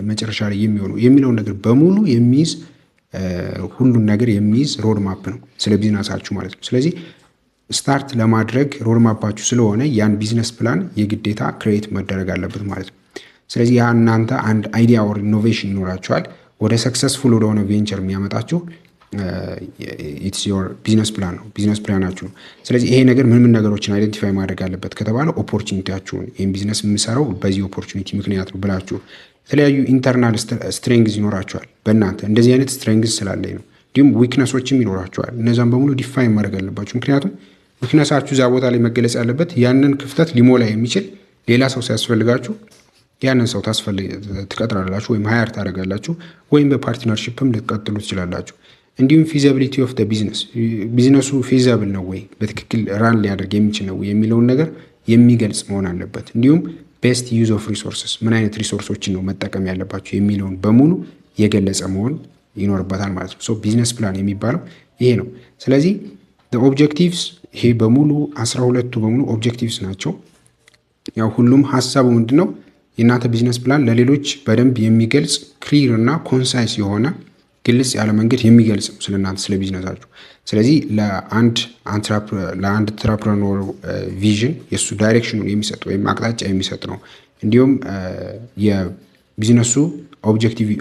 መጨረሻ ላይ የሚሆነው የሚለውን ነገር በሙሉ የሚይዝ ሁሉን ነገር የሚይዝ ሮድማፕ ነው ስለ ቢዝነሳችሁ ማለት ነው። ስለዚህ ስታርት ለማድረግ ሮድማፓችሁ ስለሆነ ያን ቢዝነስ ፕላን የግዴታ ክሬት መደረግ አለበት ማለት ነው። ስለዚህ ያ እናንተ አንድ አይዲያ ኦር ኢኖቬሽን ይኖራችኋል ወደ ሰክሰስፉል ወደሆነ ቬንቸር የሚያመጣችሁ ኢትስ ዮር ቢዝነስ ፕላን ነው፣ ቢዝነስ ፕላናችሁ ነው። ስለዚህ ይሄ ነገር ምን ነገሮችን አይደንቲፋይ ማድረግ አለበት ከተባለ ኦፖርቹኒቲያችሁን፣ ይህን ቢዝነስ የምሰራው በዚህ ኦፖርቹኒቲ ምክንያት ነው ብላችሁ የተለያዩ ኢንተርናል ስትሬንግዝ ይኖራችኋል። በእናንተ እንደዚህ አይነት ስትሬንግዝ ስላለኝ ነው። እንዲሁም ዊክነሶችም ይኖራችኋል። እነዛም በሙሉ ዲፋይን ማድረግ አለባችሁ። ምክንያቱም ዊክነሳችሁ እዛ ቦታ ላይ መገለጽ ያለበት ያንን ክፍተት ሊሞላ የሚችል ሌላ ሰው ሲያስፈልጋችሁ ያንን ሰው ትቀጥራላችሁ ወይም ሃየር ታደርጋላችሁ፣ ወይም በፓርትነርሺፕም ልትቀጥሉ ትችላላችሁ። እንዲሁም ፊዚቢሊቲ ኦፍ ቢዝነስ፣ ቢዝነሱ ፊዛብል ነው ወይ በትክክል ራን ሊያደርግ የሚችል ነው የሚለውን ነገር የሚገልጽ መሆን አለበት። እንዲሁም ቤስት ዩዝ ኦፍ ሪሶርስስ፣ ምን አይነት ሪሶርሶችን ነው መጠቀም ያለባቸው የሚለውን በሙሉ የገለጸ መሆን ይኖርበታል ማለት ነው። ሶ ቢዝነስ ፕላን የሚባለው ይሄ ነው። ስለዚህ ኦብጀክቲቭስ ይሄ በሙሉ 12ቱ በሙሉ ኦብጀክቲቭስ ናቸው። ያው ሁሉም ሀሳቡ ምንድን ነው? የእናንተ ቢዝነስ ፕላን ለሌሎች በደንብ የሚገልጽ ክሊር እና ኮንሳይስ የሆነ ግልጽ ያለ መንገድ የሚገልጽ ነው ስለ እናንተ ስለ ቢዝነሳችሁ። ስለዚህ ለአንድ ኢንትራፕረነር ቪዥን የእሱ ዳይሬክሽኑን የሚሰጥ ወይም አቅጣጫ የሚሰጥ ነው። እንዲሁም የቢዝነሱ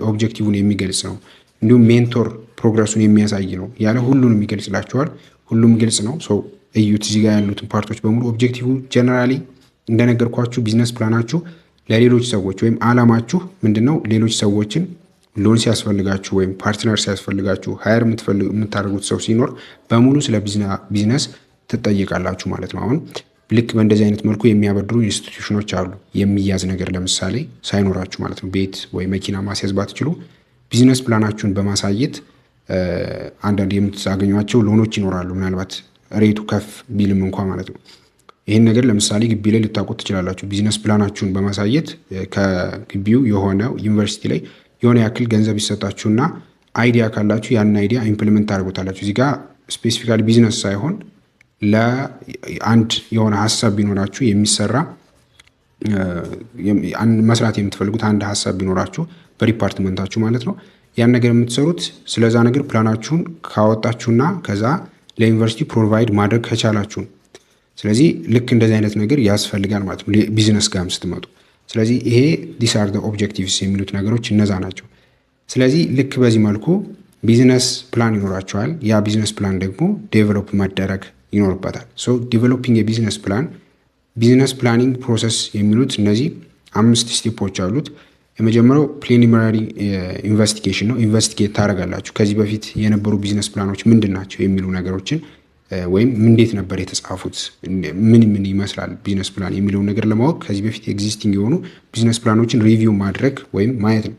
ኦብጀክቲቭን የሚገልጽ ነው። እንዲሁም ሜንቶር ፕሮግረሱን የሚያሳይ ነው ያለ ሁሉንም ይገልጽላችኋል። ሁሉም ግልጽ ነው። ሰው እዩት። እዚህ ጋር ያሉትን ፓርቶች በሙሉ ኦብጀክቲቭ ጀነራሊ እንደነገርኳችሁ ቢዝነስ ፕላናችሁ ለሌሎች ሰዎች ወይም አላማችሁ ምንድነው? ሌሎች ሰዎችን ሎን ሲያስፈልጋችሁ ወይም ፓርትነር ሲያስፈልጋችሁ ሃየር የምታደርጉት ሰው ሲኖር በሙሉ ስለ ቢዝነስ ትጠይቃላችሁ ማለት ነው። አሁን ልክ በእንደዚህ አይነት መልኩ የሚያበድሩ ኢንስቲትዩሽኖች አሉ። የሚያዝ ነገር ለምሳሌ ሳይኖራችሁ ማለት ነው፣ ቤት ወይ መኪና ማስያዝ ባትችሉ ቢዝነስ ፕላናችሁን በማሳየት አንዳንድ የምታገኟቸው ሎኖች ይኖራሉ። ምናልባት ሬቱ ከፍ ቢልም እንኳ ማለት ነው። ይህን ነገር ለምሳሌ ግቢ ላይ ልታውቁት ትችላላችሁ። ቢዝነስ ፕላናችሁን በማሳየት ከግቢው የሆነ ዩኒቨርሲቲ ላይ የሆነ ያክል ገንዘብ ይሰጣችሁና አይዲያ ካላችሁ ያን አይዲያ ኢምፕሊመንት ታደርጉታላችሁ። እዚህ ጋር ስፔሲፊካሊ ቢዝነስ ሳይሆን ለአንድ የሆነ ሀሳብ ቢኖራችሁ የሚሰራ መስራት የምትፈልጉት አንድ ሀሳብ ቢኖራችሁ በዲፓርትመንታችሁ ማለት ነው። ያን ነገር የምትሰሩት ስለዛ ነገር ፕላናችሁን ካወጣችሁና ከዛ ለዩኒቨርሲቲ ፕሮቫይድ ማድረግ ከቻላችሁ። ስለዚህ ልክ እንደዚህ አይነት ነገር ያስፈልጋል ማለት ነው ቢዝነስ ጋርም ስትመጡ። ስለዚህ ይሄ ዲስ አር ዘ ኦብጀክቲቭስ የሚሉት ነገሮች እነዛ ናቸው። ስለዚህ ልክ በዚህ መልኩ ቢዝነስ ፕላን ይኖራቸዋል። ያ ቢዝነስ ፕላን ደግሞ ዴቨሎፕ መደረግ ይኖርበታል። ሶ ዲቨሎፒንግ የቢዝነስ ፕላን፣ ቢዝነስ ፕላኒንግ ፕሮሰስ የሚሉት እነዚህ 5 ስቴፖች አሉት። የመጀመሪያው ፕሪሊሚናሪ ኢንቨስቲጌሽን ነው። ኢንቨስቲጌት ታደርጋላችሁ ከዚህ በፊት የነበሩ ቢዝነስ ፕላኖች ምንድን ናቸው የሚሉ ነገሮችን ወይም እንዴት ነበር የተጻፉት፣ ምን ይመስላል ቢዝነስ ፕላን የሚለውን ነገር ለማወቅ ከዚህ በፊት ኤግዚስቲንግ የሆኑ ቢዝነስ ፕላኖችን ሪቪው ማድረግ ወይም ማየት ነው።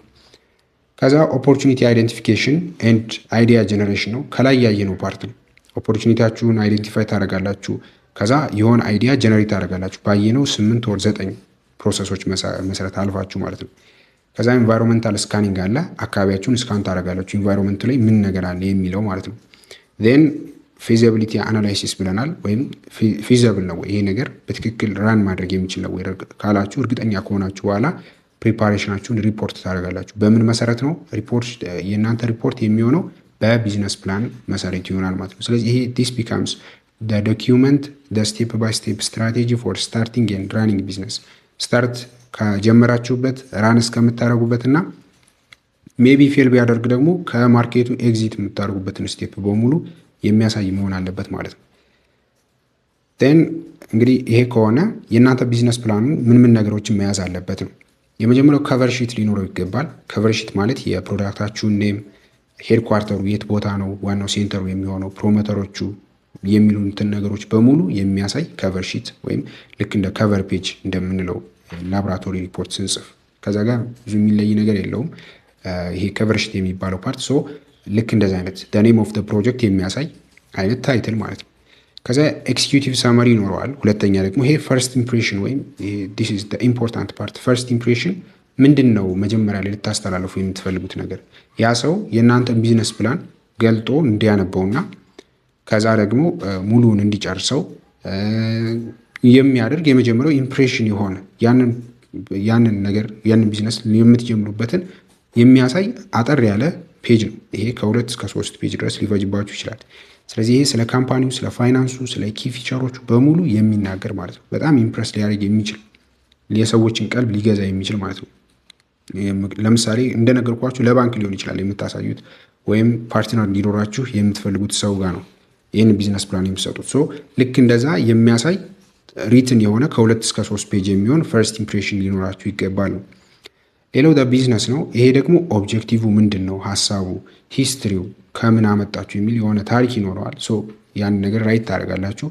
ከዛ ኦፖርቹኒቲ አይደንቲፊኬሽን ኤንድ አይዲያ ጀነሬሽን ነው። ከላይ ያየነው ፓርት ነው። ኦፖርቹኒቲያችሁን አይደንቲፋይ ታደርጋላችሁ። ከዛ የሆነ አይዲያ ጀነሬት ታደርጋላችሁ። ባየነው 8 ወር 9 ፕሮሰሶች መሰረት አልፋችሁ ማለት ነው። ከዛ ኢንቫይሮንመንታል ስካኒንግ አለ። አካባቢያችሁን ስካን ታደርጋላችሁ። ኢንቫይሮንመንት ላይ ምን ነገር አለ የሚለው ማለት ነው። ዜን ፊዚቢሊቲ አናላይሲስ ብለናል። ወይም ፊዚብል ነው ይሄ ነገር በትክክል ራን ማድረግ የሚችል ነው ካላችሁ እርግጠኛ ከሆናችሁ በኋላ ፕሪፓሬሽናችሁን ሪፖርት ታደርጋላችሁ። በምን መሰረት ነው የእናንተ ሪፖርት የሚሆነው? በቢዝነስ ፕላን መሰረት ይሆናል ማለት ነው። ስለዚህ ይሄ ዲስ ቢካምስ the document the step by step strategy for starting and running business ስታርት ከጀመራችሁበት ራን እስከምታደርጉበት እና ሜቢ ፌል ቢያደርግ ደግሞ ከማርኬቱ ኤግዚት የምታደርጉበትን ስቴፕ በሙሉ የሚያሳይ መሆን አለበት ማለት ነው። ን እንግዲህ ይሄ ከሆነ የእናንተ ቢዝነስ ፕላኑ ምን ነገሮችን መያዝ አለበት ነው። የመጀመሪያው ከቨር ሺት ሊኖረው ይገባል። ከቨር ሺት ማለት የፕሮዳክታችሁን ኔም፣ ሄድኳርተሩ የት ቦታ ነው፣ ዋናው ሴንተሩ የሚሆነው፣ ፕሮሞተሮቹ የሚሉትን ነገሮች በሙሉ የሚያሳይ ከቨር ሺት ወይም ልክ እንደ ከቨር ፔጅ እንደምንለው ላቦራቶሪ ሪፖርት ስንጽፍ ከዛ ጋር ብዙ የሚለይ ነገር የለውም። ይሄ ከቨር ሺት የሚባለው ፓርት ልክ እንደዚ አይነት ኔም ኦፍ ፕሮጀክት የሚያሳይ አይነት ታይትል ማለት ነው። ከዛ ኤክስኪዩቲቭ ሳመሪ ይኖረዋል። ሁለተኛ ደግሞ ይሄ ፈርስት ኢምፕሬሽን ወይም ዲስ ኢዝ ዘ ኢምፖርታንት ፓርት። ፈርስት ኢምፕሬሽን ምንድን ነው? መጀመሪያ ላይ ልታስተላልፉ የምትፈልጉት ነገር ያ ሰው የእናንተን ቢዝነስ ፕላን ገልጦ እንዲያነበውና ከዛ ደግሞ ሙሉውን እንዲጨርሰው የሚያደርግ የመጀመሪያው ኢምፕሬሽን የሆነ ያንን ነገር ያንን ቢዝነስ የምትጀምሩበትን የሚያሳይ አጠር ያለ ፔጅ ነው። ይሄ ከ2 እስከ 3 ፔጅ ድረስ ሊፈጅባችሁ ይችላል። ስለዚህ ይሄ ስለ ካምፓኒው፣ ስለ ፋይናንሱ፣ ስለ ኪ ፊቸሮቹ በሙሉ የሚናገር ማለት ነው። በጣም ኢምፕረስ ሊያደርግ የሚችል የሰዎችን ቀልብ ሊገዛ የሚችል ማለት ነው። ለምሳሌ እንደነገርኳችሁ ለባንክ ሊሆን ይችላል የምታሳዩት፣ ወይም ፓርትነር እንዲኖራችሁ የምትፈልጉት ሰው ጋር ነው ይህን ቢዝነስ ፕላን የምትሰጡት። ልክ እንደዛ የሚያሳይ ሪትን የሆነ ከ2 እስከ 3 ፔጅ የሚሆን ፈርስት ኢምፕሬሽን ሊኖራችሁ ይገባል ነው። ሌላው ቢዝነስ ነው። ይሄ ደግሞ ኦብጀክቲቭ ምንድን ነው፣ ሀሳቡ፣ ሂስትሪው ከምን አመጣችሁ የሚል የሆነ ታሪክ ይኖረዋል። ያን ነገር ራይት ታደርጋላችሁ።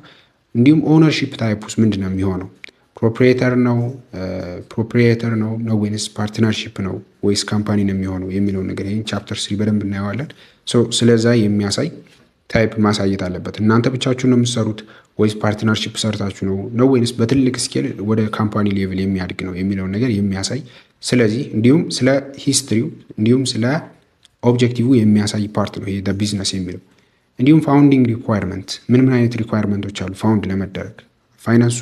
እንዲሁም ኦነርሺፕ ታይፕስ ምንድን ነው የሚሆነው፣ ፕሮፕሪየተር ነው ወይስ ፓርትነርሺፕ ነው ወይስ ካምፓኒ ነው የሚሆነው የሚለውን ነገር ይህን ቻፕተር 3 በደንብ እናየዋለን። ስለዛ የሚያሳይ ታይፕ ማሳየት አለበት። እናንተ ብቻችሁ ነው የምትሰሩት ወይስ ፓርትነርሺፕ ሰርታችሁ ነው ወይስ በትልቅ ስኬል ወደ ካምፓኒ ሌቭል የሚያድግ ነው የሚለውን ነገር የሚያሳይ ስለዚህ እንዲሁም ስለ ሂስትሪው እንዲሁም ስለ ኦብጀክቲቭ የሚያሳይ ፓርት ነው ይሄ ቢዝነስ የሚለው። እንዲሁም ፋውንዲንግ ሪኳየርመንት ምን አይነት ሪኳየርመንቶች አሉ ፋውንድ ለመደረግ፣ ፋይናንሱ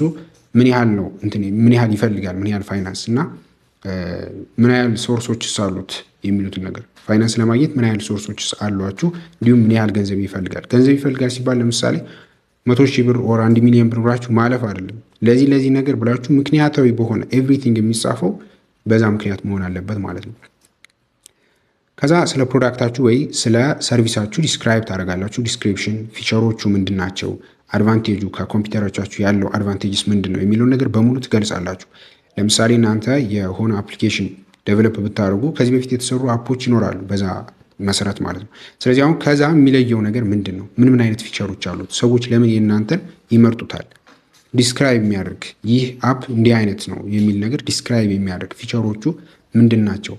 ምን ያህል ነው ምን ያህል ይፈልጋል፣ ምን ያህል ፋይናንስ እና ምን ያህል ሶርሶችስ አሉት የሚሉትን ነገር፣ ፋይናንስ ለማግኘት ምን ያህል ሶርሶችስ አሏችሁ፣ እንዲሁም ምን ያህል ገንዘብ ይፈልጋል። ገንዘብ ይፈልጋል ሲባል ለምሳሌ 100,000 ብር ኦር 1 ሚሊዮን ብር ብላችሁ ማለፍ አይደለም። ለዚህ ነገር ብላችሁ ምክንያታዊ በሆነ ኤቭሪቲንግ የሚጻፈው በዛ ምክንያት መሆን አለበት ማለት ነው። ከዛ ስለ ፕሮዳክታችሁ ወይ ስለ ሰርቪሳችሁ ዲስክራይብ ታደርጋላችሁ። ዲስክሪፕሽን፣ ፊቸሮቹ ምንድን ናቸው፣ አድቫንቴጁ ከኮምፒውተሮቻችሁ ያለው አድቫንቴጅስ ምንድን ነው የሚለውን ነገር በሙሉ ትገልጻላችሁ። ለምሳሌ እናንተ የሆነ አፕሊኬሽን ዴቨሎፕ ብታደርጉ ከዚህ በፊት የተሰሩ አፖች ይኖራሉ በዛ መሰረት ማለት ነው። ስለዚህ አሁን ከዛ የሚለየው ነገር ምንድን ነው፣ ምን አይነት ፊቸሮች አሉት፣ ሰዎች ለምን የእናንተን ይመርጡታል፣ ዲስክራይብ የሚያደርግ ይህ አፕ እንዲህ አይነት ነው የሚል ነገር ዲስክራይብ የሚያደርግ ፊቸሮቹ ምንድን ናቸው፣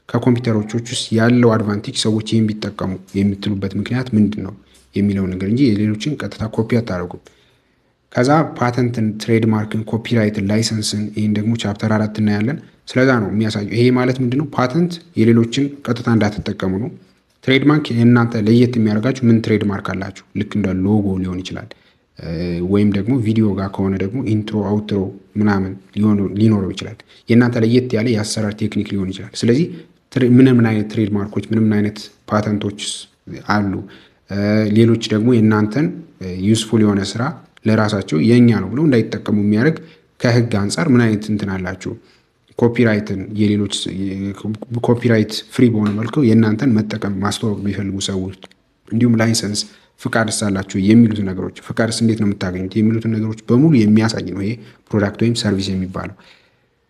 ከኮምፒውተሮች ውስጥ ያለው አድቫንቴጅ ሰዎች ይህን ቢጠቀሙ የምትሉበት ምክንያት ምንድን ነው የሚለው ነገር እንጂ የሌሎችን ቀጥታ ኮፒ አታደርጉም። ከዛ ፓተንትን፣ ትሬድማርክን፣ ኮፒራይትን፣ ላይሰንስን ይህን ደግሞ ቻፕተር 4 እናያለን። ስለዛ ነው የሚያሳየው። ይሄ ማለት ምንድነው? ፓተንት የሌሎችን ቀጥታ እንዳትጠቀሙ ነው። ትሬድማርክ የእናንተ ለየት የሚያደርጋችሁ ምን ትሬድማርክ አላችሁ፣ ልክ እንደ ሎጎ ሊሆን ይችላል ወይም ደግሞ ቪዲዮ ጋር ከሆነ ደግሞ ኢንትሮ አውትሮ ምናምን ሊኖረው ይችላል። የእናንተ ለየት ያለ የአሰራር ቴክኒክ ሊሆን ይችላል። ስለዚህ ምን አይነት ትሬድማርኮች ምን አይነት ፓተንቶች አሉ፣ ሌሎች ደግሞ የእናንተን ዩስፉል የሆነ ስራ ለራሳቸው የእኛ ነው ብለው እንዳይጠቀሙ የሚያደርግ ከህግ አንጻር ምን አይነት እንትን አላችሁ፣ ኮፒራይትን የሌሎች ኮፒራይት ፍሪ በሆነ መልኩ የእናንተን መጠቀም ማስተዋወቅ ቢፈልጉ ሰዎች፣ እንዲሁም ላይሰንስ ፍቃድስ አላችሁ የሚሉትን ነገሮች፣ ፍቃድስ እንዴት ነው የምታገኙት የሚሉትን ነገሮች በሙሉ የሚያሳይ ነው ይሄ ፕሮዳክት ወይም ሰርቪስ የሚባለው።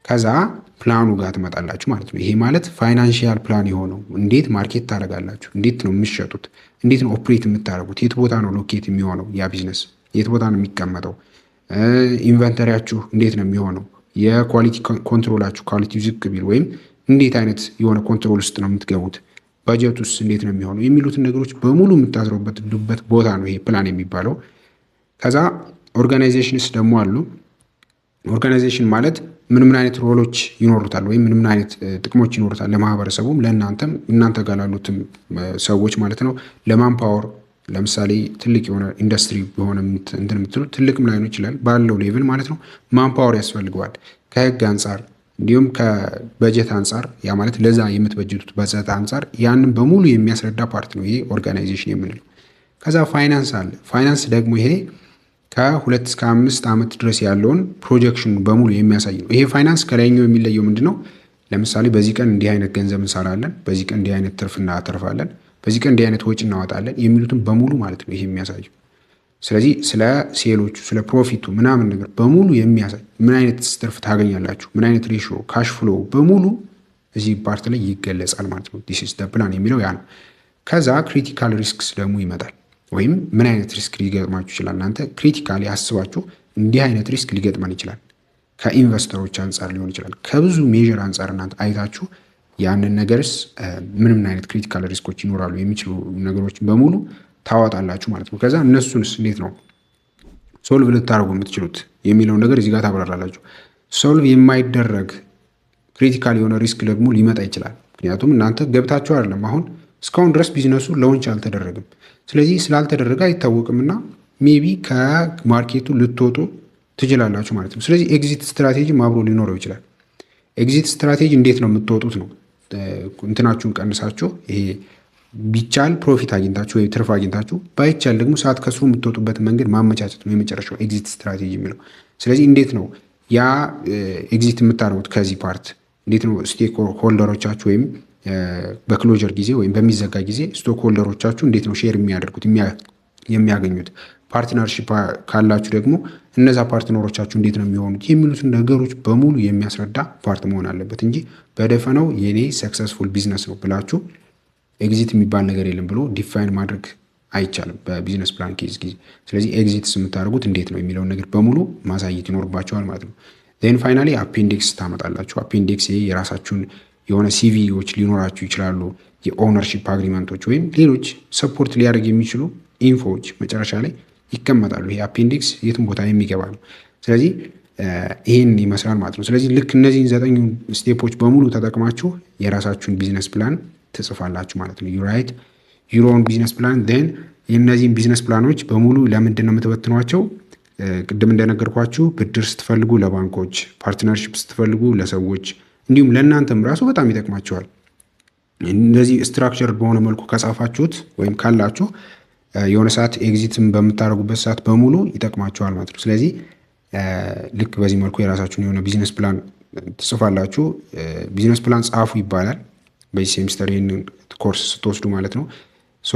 ከዛ ፕላኑ ጋር ትመጣላችሁ ማለት ነው። ይሄ ማለት ፋይናንሺያል ፕላን የሆነው እንዴት ማርኬት ታደርጋላችሁ፣ እንዴት ነው የምትሸጡት፣ እንዴት ነው ኦፕሬት የምታደርጉት፣ የት ቦታ ነው ሎኬት የሚሆነው ያ ቢዝነስ፣ የት ቦታ ነው የሚቀመጠው፣ ኢንቨንተሪያችሁ እንዴት ነው የሚሆነው፣ የኳሊቲ ኮንትሮላችሁ ኳሊቲው ዝቅ ቢል ወይም እንዴት አይነት የሆነ ኮንትሮል ውስጥ ነው የምትገቡት፣ ባጀት ውስጥ እንዴት ነው የሚሆነው የሚሉትን ነገሮች በሙሉ የምታስረውበት ቦታ ነው ይሄ ፕላን የሚባለው። ከዛ ኦርጋናይዜሽንስ ደግሞ አሉ። ኦርጋናይዜሽን ማለት ምን አይነት ሮሎች ይኖሩታል ወይም ምን አይነት ጥቅሞች ይኖሩታል ለማህበረሰቡም ለእናንተም እናንተ ጋር ላሉትም ሰዎች ማለት ነው። ለማንፓወር ለምሳሌ ትልቅ የሆነ ኢንዱስትሪ ቢሆን እንትን የምትሉ ትልቅ ምን ላይሆን ይችላል ባለው ሌቭል ማለት ነው ማንፓወር ያስፈልገዋል። ከህግ አንጻር እንዲሁም ከበጀት አንጻር ያ ማለት ለዛ የምትበጀቱት በጀት አንጻር ያንን በሙሉ የሚያስረዳ ፓርት ነው ይሄ ኦርጋናይዜሽን የምንለው። ከዛ ፋይናንስ አለ። ፋይናንስ ደግሞ ይሄ ከ2 እስከ 5 ዓመት ድረስ ያለውን ፕሮጀክሽን በሙሉ የሚያሳይ ነው። ይሄ ፋይናንስ ከላይኛው የሚለየው ምንድን ነው? ለምሳሌ በዚህ ቀን እንዲህ አይነት ገንዘብ እንሰራለን፣ በዚህ ቀን እንዲህ አይነት ትርፍ እናተርፋለን፣ በዚህ ቀን እንዲህ አይነት ወጪ እናወጣለን የሚሉትን በሙሉ ማለት ነው ይሄ የሚያሳየው። ስለዚህ ስለ ሴሎቹ ስለ ፕሮፊቱ ምናምን ነገር በሙሉ የሚያሳይ ምን አይነት ትርፍ ታገኛላችሁ፣ ምን አይነት ሬሽዮ ካሽ ፍሎ በሙሉ እዚህ ፓርት ላይ ይገለጻል ማለት ነው። ዲስ ኢዝ ዘ ፕላን የሚለው ያ ነው። ከዛ ክሪቲካል ሪስክስ ደግሞ ይመጣል። ወይም ምን አይነት ሪስክ ሊገጥማችሁ ይችላል፣ እናንተ ክሪቲካሊ አስባችሁ እንዲህ አይነት ሪስክ ሊገጥመን ይችላል፣ ከኢንቨስተሮች አንጻር ሊሆን ይችላል፣ ከብዙ ሜዥር አንጻር እናንተ አይታችሁ ያንን ነገርስ ምን አይነት ክሪቲካል ሪስኮች ይኖራሉ የሚችሉ ነገሮች በሙሉ ታወጣላችሁ ማለት ነው። ከዛ እነሱንስ እንዴት ነው ሶልቭ ልታደርጉ የምትችሉት የሚለውን ነገር እዚህ ጋር ታብራራላችሁ። ሶልቭ የማይደረግ ክሪቲካል የሆነ ሪስክ ደግሞ ሊመጣ ይችላል። ምክንያቱም እናንተ ገብታችሁ አይደለም፣ አሁን እስካሁን ድረስ ቢዝነሱ ሎንች አልተደረገም። ስለዚህ ስላልተደረገ አይታወቅምና ሜቢ ከማርኬቱ ልትወጡ ትችላላችሁ ማለት ነው። ስለዚህ ኤግዚት ስትራቴጂም አብሮ ሊኖረው ይችላል። ኤግዚት ስትራቴጂ እንዴት ነው የምትወጡት ነው። እንትናችሁን ቀንሳችሁ ይሄ ቢቻል ፕሮፊት አግኝታችሁ ወይ ትርፍ አግኝታችሁ ባይቻል ደግሞ ሰዓት ከስሩ የምትወጡበት መንገድ ማመቻቸት ነው የመጨረሻው ኤግዚት ስትራቴጂ የሚለው። ስለዚህ እንዴት ነው ያ ኤግዚት የምታደርጉት ከዚህ ፓርት እንዴት ነው ስቴክ ሆልደሮቻችሁ ወይም በክሎጀር ጊዜ ወይም በሚዘጋ ጊዜ ስቶክ ሆልደሮቻችሁ እንዴት ነው ሼር የሚያደርጉት የሚያገኙት? ፓርትነርሺፕ ካላችሁ ደግሞ እነዛ ፓርትነሮቻችሁ እንዴት ነው የሚሆኑት የሚሉትን ነገሮች በሙሉ የሚያስረዳ ፓርት መሆን አለበት እንጂ በደፈነው የኔ ሰክሰስፉል ቢዝነስ ነው ብላችሁ ኤግዚት የሚባል ነገር የለም ብሎ ዲፋይን ማድረግ አይቻልም በቢዝነስ ፕላን ኬዝ ጊዜ። ስለዚህ ኤግዚትስ የምታደርጉት እንዴት ነው የሚለውን ነገር በሙሉ ማሳየት ይኖርባቸዋል ማለት ነው። ዜን ፋይናሊ አፔንዲክስ ታመጣላችሁ። አፔንዲክስ ይሄ የራሳችሁን የሆነ ሲቪዎች ሊኖራችሁ ይችላሉ፣ የኦነርሺፕ አግሪመንቶች ወይም ሌሎች ሰፖርት ሊያደርግ የሚችሉ ኢንፎዎች መጨረሻ ላይ ይቀመጣሉ። ይሄ አፔንዲክስ የትም ቦታ የሚገባ ነው። ስለዚህ ይህን ይመስላል ማለት ነው። ስለዚህ ልክ እነዚህን 9 ስቴፖች በሙሉ ተጠቅማችሁ የራሳችሁን ቢዝነስ ፕላን ትጽፋላችሁ ማለት ነው። ዩራይት ዩሮን ቢዝነስ ፕላን ን የእነዚህን ቢዝነስ ፕላኖች በሙሉ ለምንድን ነው የምትበትኗቸው? ቅድም እንደነገርኳችሁ ብድር ስትፈልጉ ለባንኮች፣ ፓርትነርሽፕ ስትፈልጉ ለሰዎች፣ እንዲሁም ለእናንተም ራሱ በጣም ይጠቅማቸዋል። እነዚህ ስትራክቸር በሆነ መልኩ ከጻፋችሁት ወይም ካላችሁ የሆነ ሰዓት ኤግዚትም በምታደርጉበት ሰዓት በሙሉ ይጠቅማቸዋል ማለት ነው። ስለዚህ ልክ በዚህ መልኩ የራሳችሁን የሆነ ቢዝነስ ፕላን ትጽፋላችሁ። ቢዝነስ ፕላን ጻፉ ይባላል በዚህ ሴሚስተር ይህንን ኮርስ ስትወስዱ ማለት ነው። ሶ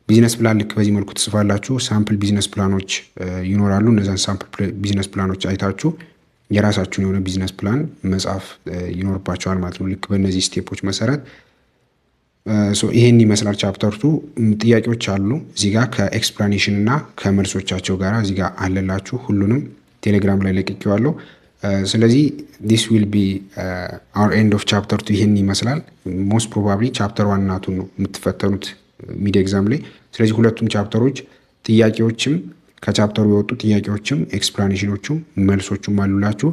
ቢዝነስ ፕላን ልክ በዚህ መልኩ ትጽፋላችሁ። ሳምፕል ቢዝነስ ፕላኖች ይኖራሉ። እነዛን ሳምፕል ቢዝነስ ፕላኖች አይታችሁ የራሳችሁን የሆነ ቢዝነስ ፕላን መጻፍ ይኖርባቸዋል ማለት ነው። ልክ በእነዚህ ስቴፖች መሰረት ይህን ይመስላል ቻፕተር 2። ጥያቄዎች አሉ እዚህ ጋር ከኤክስፕላኔሽን እና ከመልሶቻቸው ጋር እዚህ ጋር አለላችሁ። ሁሉንም ቴሌግራም ላይ ለቅቄዋለሁ። ስለዚህ ዲስ ዊል ቢ አወር ኤንድ ኦፍ ቻፕተር 2 ይህን ይመስላል። ሞስት ፕሮባብሊ ቻፕተር 1 እና 2 ነው የምትፈተኑት ሚድ ኤግዛም ላይ። ስለዚህ ሁለቱም ቻፕተሮች ጥያቄዎችም ከቻፕተሩ የወጡ ጥያቄዎችም ኤክስፕላኔሽኖቹም መልሶቹም አሉላችሁ።